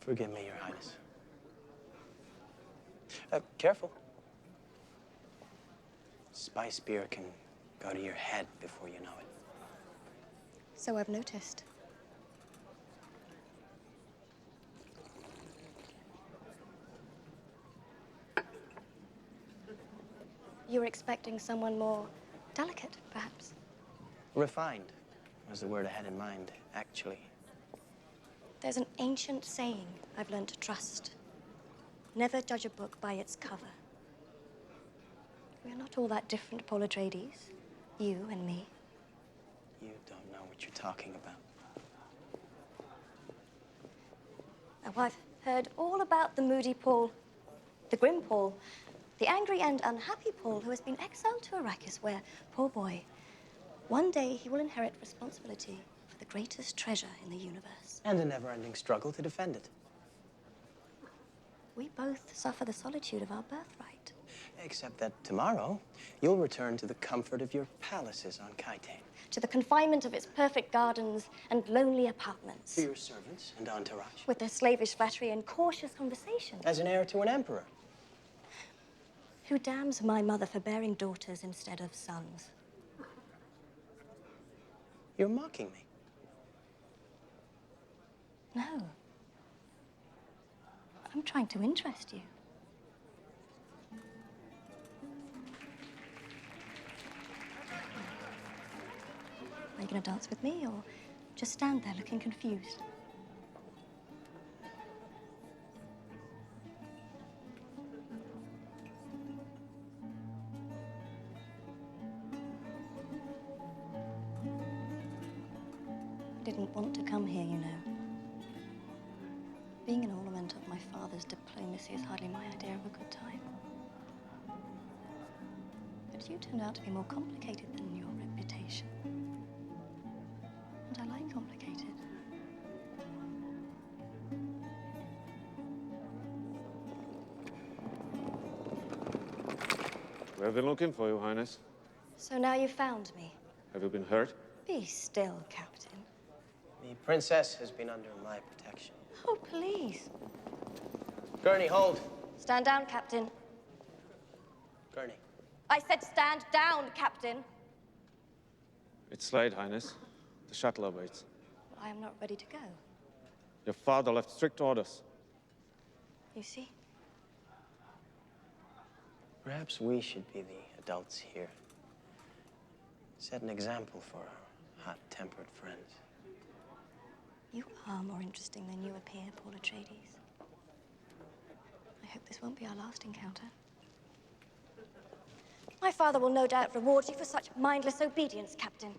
Forgive me, Your Highness. Careful. Spice beer can go to your head before you know it. So I've noticed. You were expecting someone more delicate, perhaps? Refined was the word I had in mind, actually. There's an ancient saying I've learned to trust. Never judge a book by its cover. We're not all that different, Paul Atreides. You and me. You don't know what you're talking about. Now, I've heard all about the moody Paul, the grim Paul, the angry and unhappy Paul who has been exiled to Arrakis, where, poor boy, one day he will inherit responsibility for the greatest treasure in the universe. And a never-ending struggle to defend it. We both suffer the solitude of our birthright. Except that tomorrow, you'll return to the comfort of your palaces on Kaite. To the confinement of its perfect gardens and lonely apartments. To your servants and entourage. With their slavish flattery and cautious conversation. As an heir to an emperor. Who damns my mother for bearing daughters instead of sons. You're mocking me. No. I'm trying to interest you. Are you going to dance with me, or just stand there looking confused? I didn't want to come here, you know. Being an ornament of my father's diplomacy is hardly my idea of a good time. But you turned out to be more complicated than your reputation. And I like complicated. We have been looking for you, Highness. So now you found me. Have you been hurt? Be still, Captain. The princess has been under my protection. Oh, please. Gurney, hold. Stand down, Captain. Gurney. I said stand down, Captain. It's late, Highness. The shuttle awaits. I am not ready to go. Your father left strict orders. You see? Perhaps we should be the adults here. Set an example for our hot-tempered friends. You are more interesting than you appear, Paul Atreides. I hope this won't be our last encounter. My father will no doubt reward you for such mindless obedience, Captain.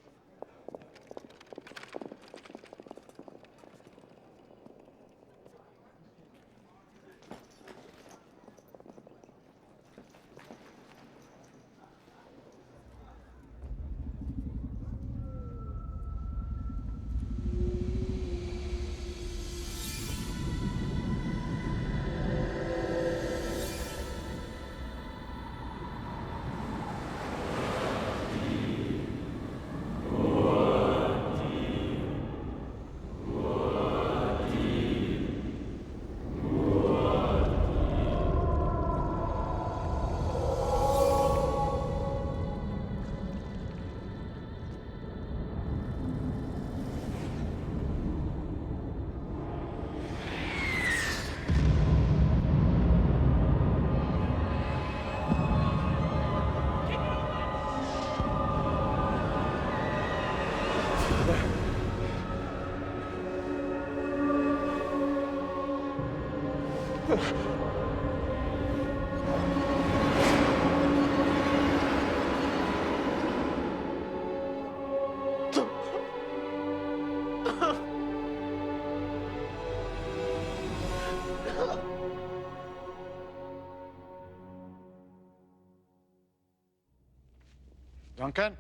Duncan?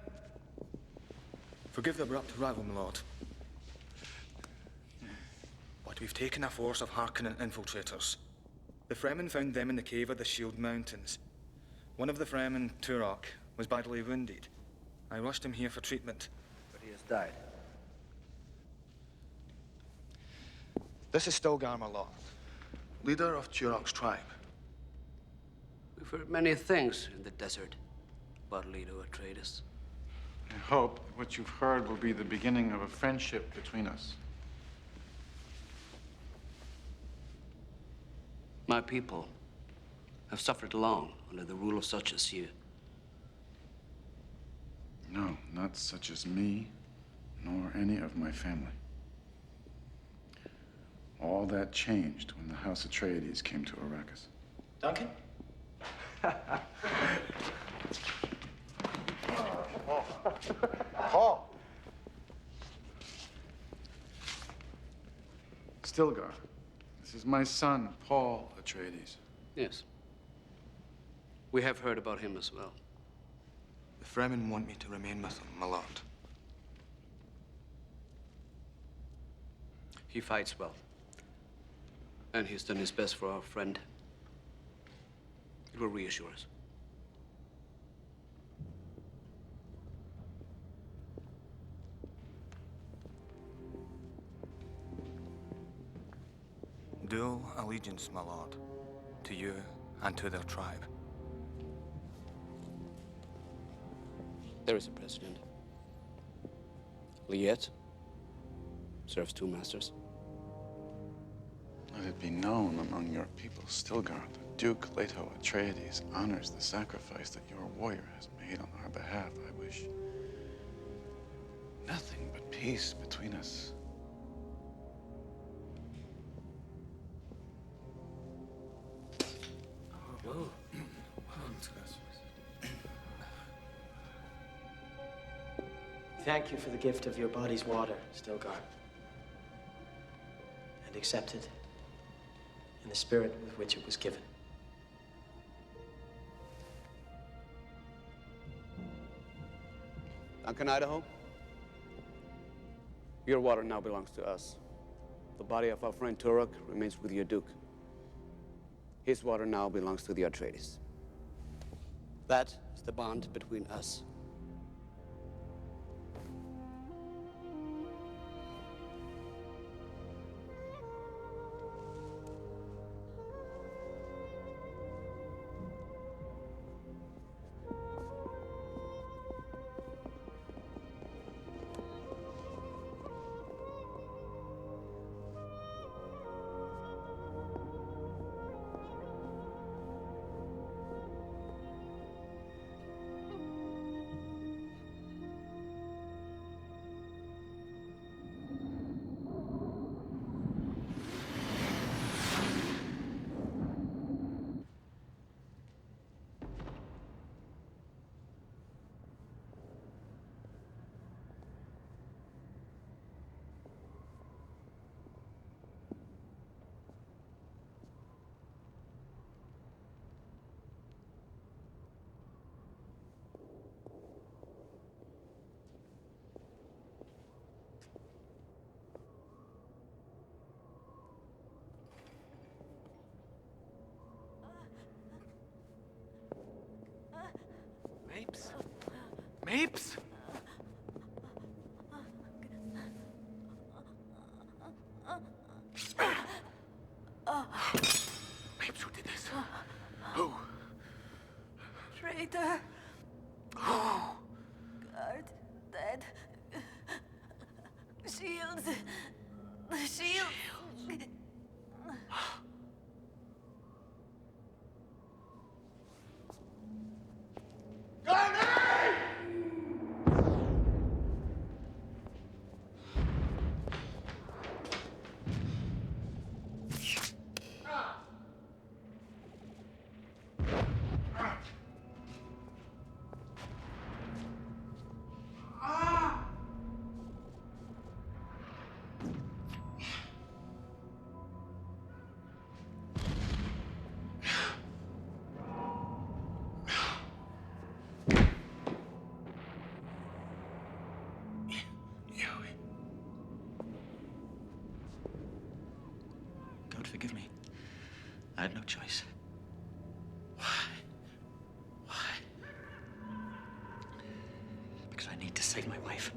Forgive the abrupt arrival, my lord. But we've taken a force of Harkonnen infiltrators. The Fremen found them in the cave of the Shield Mountains. One of the Fremen, Turok, was badly wounded. I rushed him here for treatment. But he has died. This is Stilgar, my lord, leader of Turok's tribe. We've heard many things in the desert about Leto Atreides. I hope that what you've heard will be the beginning of a friendship between us. My people have suffered long under the rule of such as you. No, not such as me, nor any of my family. All that changed when the House Atreides came to Arrakis. Duncan? Paul! Stilgar, this is my son, Paul Atreides. Yes. We have heard about him as well. The Fremen want me to remain with them, my lord. He fights well. And he's done his best for our friend. It will reassure us. Dual allegiance, my lord. To you and to their tribe. There is a precedent. Liet serves two masters. Let it be known among your people, Stilgar, that Duke Leto Atreides honors the sacrifice that your warrior has made on our behalf. I wish nothing but peace between us. Oh. Thank you for the gift of your body's water, Stilgar. And accept it in the spirit with which it was given. Duncan, Idaho. Your water now belongs to us. The body of our friend Turok remains with your Duke. His water now belongs to the Atreides. That is the bond between us. Mapes? Mapes? Mapes, who did this? Who? Traitor. Who? Guard. Dead. Shields. The shield. God forgive me. I had no choice. Why? Because I need to save my wife.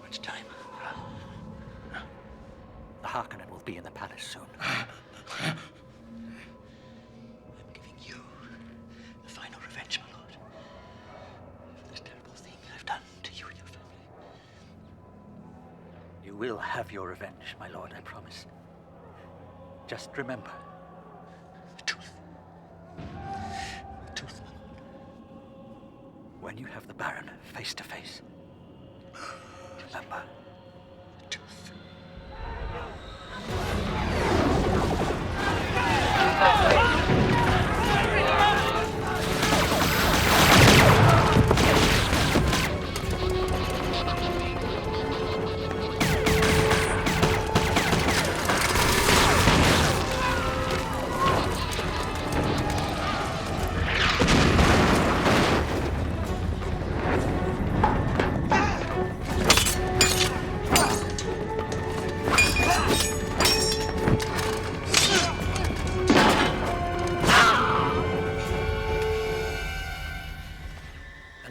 Much time. The Harkonnen will be in the palace soon. I'm giving you the final revenge, my lord, for this terrible thing I've done to you and your family. You will have your revenge, my lord, I promise. Just remember, the truth. The truth, my lord. When you have the Baron face to face, remember the truth.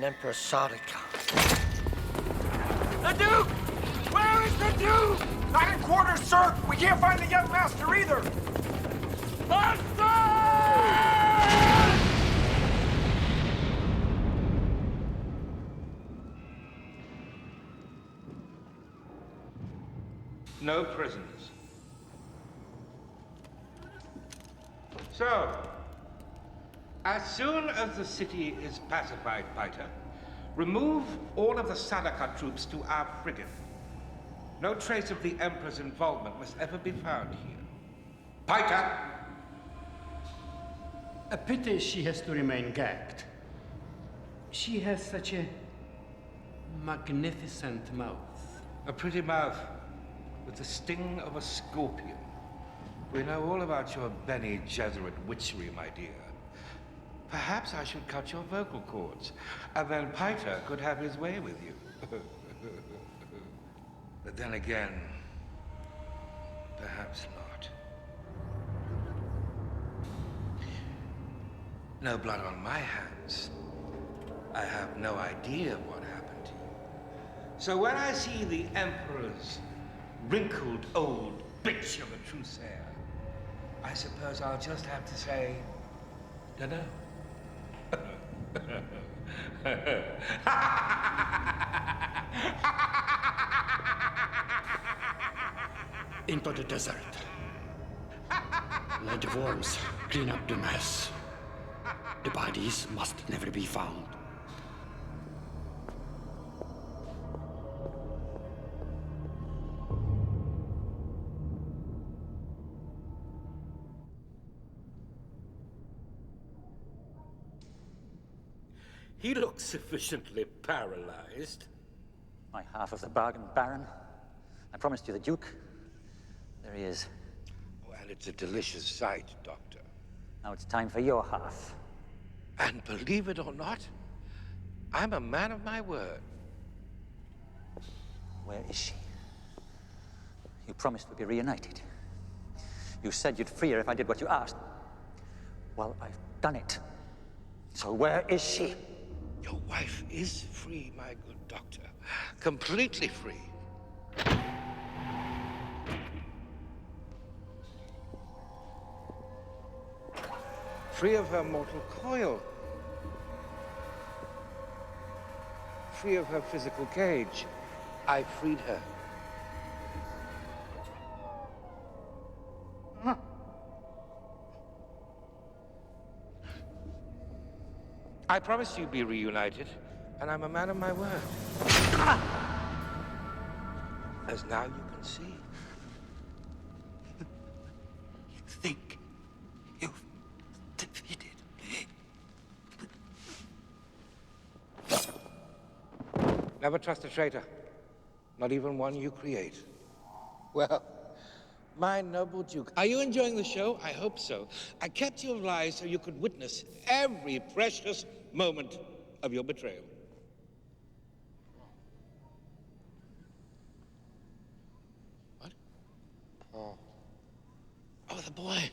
Emperor Sardaukar. The Duke! Where is the Duke? Not in quarters, sir! We can't find the young master either! No prisoners. So, as soon as the city is pacified, Piter, remove all of the Sardaukar troops to our frigate. No trace of the Emperor's involvement must ever be found here. Piter! A pity she has to remain gagged. She has such a magnificent mouth. A pretty mouth with the sting of a scorpion. We know all about your Bene Gesserit witchery, my dear. Perhaps I should cut your vocal cords, and then Piter could have his way with you. But then again, perhaps not. No blood on my hands. I have no idea what happened to you. So when I see the Emperor's wrinkled old bitch of a Trusair, I suppose I'll just have to say, dunno. Into the desert. Let the worms clean up the mess. The bodies must never be found. He looks sufficiently paralyzed. My half of the bargain, Baron. I promised you the Duke. There he is. Oh, and it's a delicious sight, Doctor. Now it's time for your half. And believe it or not, I'm a man of my word. Where is she? You promised we'd be reunited. You said you'd free her if I did what you asked. Well, I've done it. So where is she? Your wife is free, my good doctor. Completely free. Free of her mortal coil. Free of her physical cage. I freed her. I promised you'd be reunited, and I'm a man of my word. As now you can see. You think you've defeated me? Never trust a traitor, not even one you create. Well, my noble Duke, are you enjoying the show? I hope so. I kept you alive so you could witness every precious moment of your betrayal. What? Paul. Oh, the boy.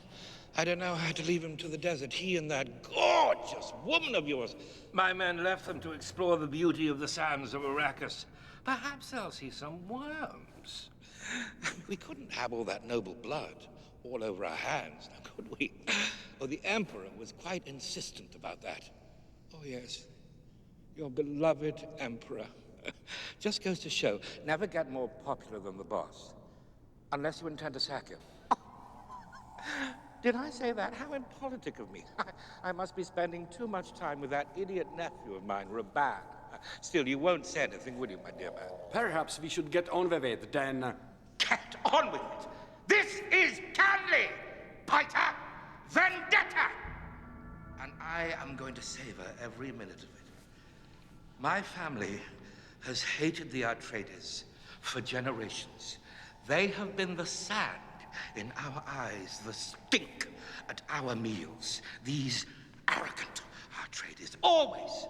I don't know how to leave him to the desert. He and that gorgeous woman of yours. My men left them to explore the beauty of the sands of Arrakis. Perhaps they'll see some worms. We couldn't have all that noble blood all over our hands, now could we? Oh, the Emperor was quite insistent about that. Oh, yes. Your beloved Emperor. Just goes to show, never get more popular than the boss. Unless you intend to sack him. Did I say that? How impolitic of me. I must be spending too much time with that idiot nephew of mine, Raban. Still, you won't say anything, will you, my dear man? Perhaps we should get on with it, then. Get on with it! This is Canley! Piter! Vendetta! And I am going to savor every minute of it. My family has hated the Atreides for generations. They have been the sand in our eyes, the stink at our meals. These arrogant Atreides, always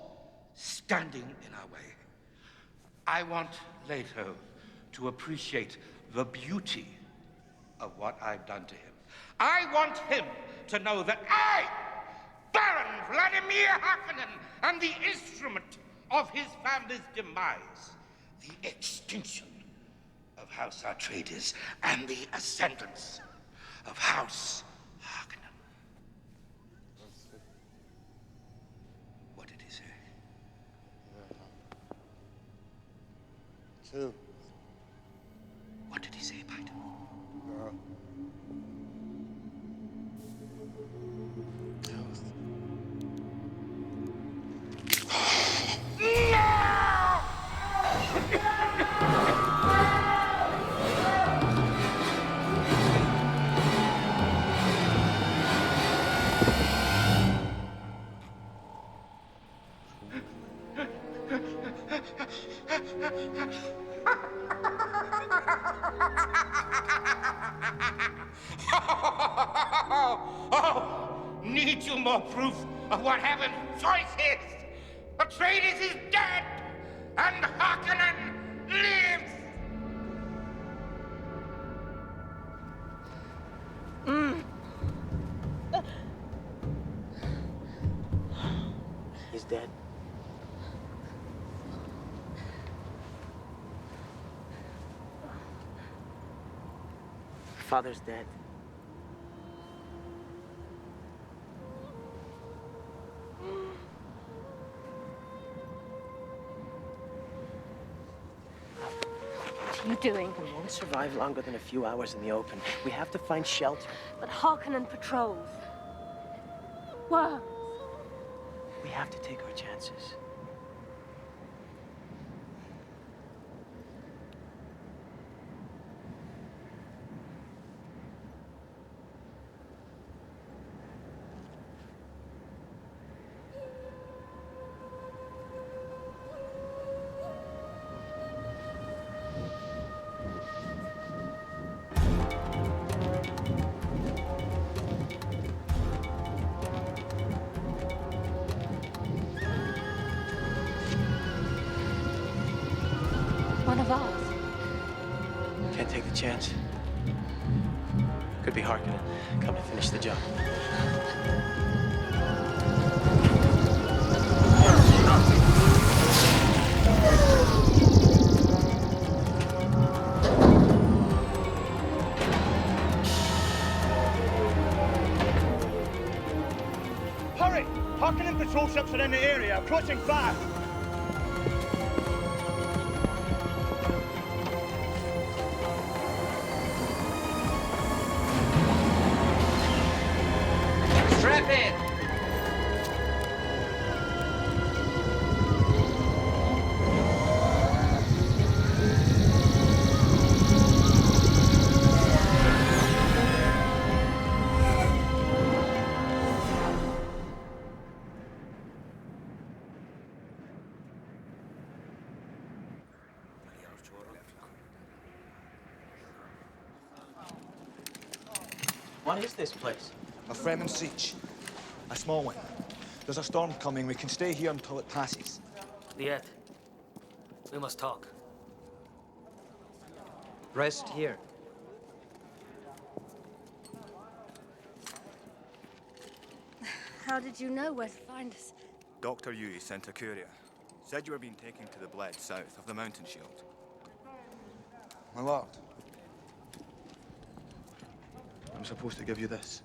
standing in our way. I want Leto to appreciate the beauty of what I've done to him. I want him to know that I, Baron Vladimir Harkonnen, am the instrument of his family's demise, the extinction of House Atreides, and the ascendance of House Harkonnen. What did he say? Two. What did he say, Python? Need you more proof of what Heaven's choice is? Atreides is dead, and Harkonnen lives! He's dead. Father's dead. What are you doing? We won't survive longer than a few hours in the open. We have to find shelter. But Harkonnen patrols. Worms. We have to take our chances. One of ours. Can't take the chance. Could be Harkonnen. Come to finish the job. Hurry! Harkonnen patrol ships are in the area, approaching fast. Strap in! What is this place? A Fremen siege. A small one. There's a storm coming. We can stay here until it passes. Liet, we must talk. Rest here. How did you know where to find us? Dr. Yui sent a courier. Said you were being taken to the bled south of the mountain shield. My lord. I'm supposed to give you this.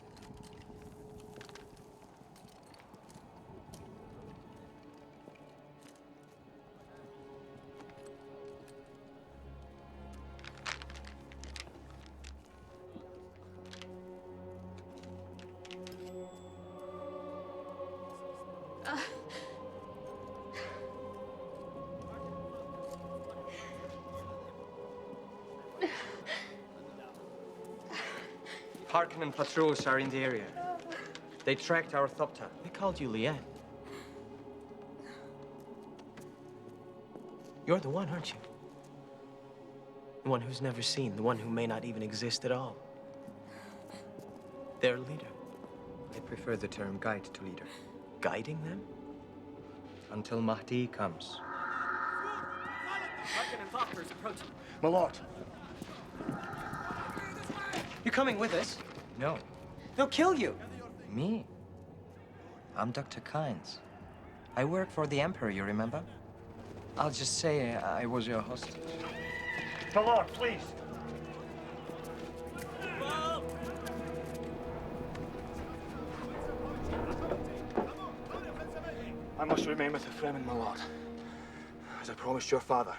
Harkonnen patrols are in the area. They tracked our Thopter. They called you Liet. You're the one, aren't you? The one who's never seen, the one who may not even exist at all. Their leader. I prefer the term guide to leader. Guiding them? Until Mahdi comes. Harkonnen Thopter's approaching. My lord. You coming with us? No. They'll kill you. Me? I'm Dr. Kynes. I work for the Emperor, you remember? I'll just say I was your hostage. The Lord, please. I must remain with the Fremen, my lord, as I promised your father.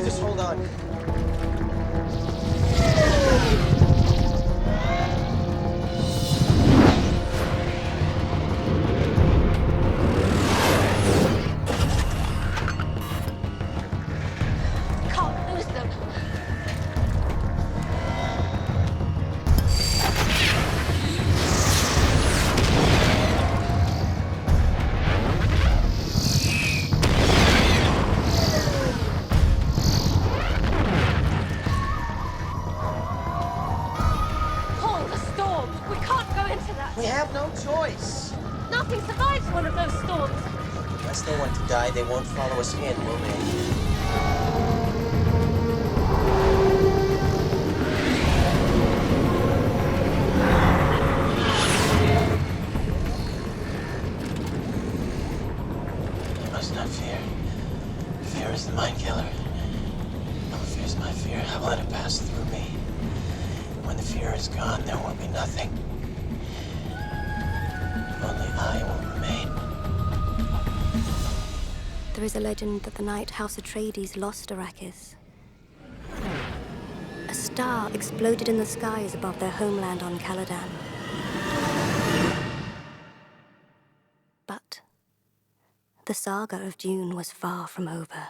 Just hold on. Can't lose them. Paul, the storm. We can't go into that. We have no choice. Nothing survives one of those storms. Unless they want to die, they won't follow us in, will they? You must not fear. Fear is the mind killer. No fear is my fear. I will let it pass through me. When the fear is gone, there will be nothing. Only I will remain. There is a legend that the night House Atreides lost Arrakis, a star exploded in the skies above their homeland on Caladan. But the saga of Dune was far from over.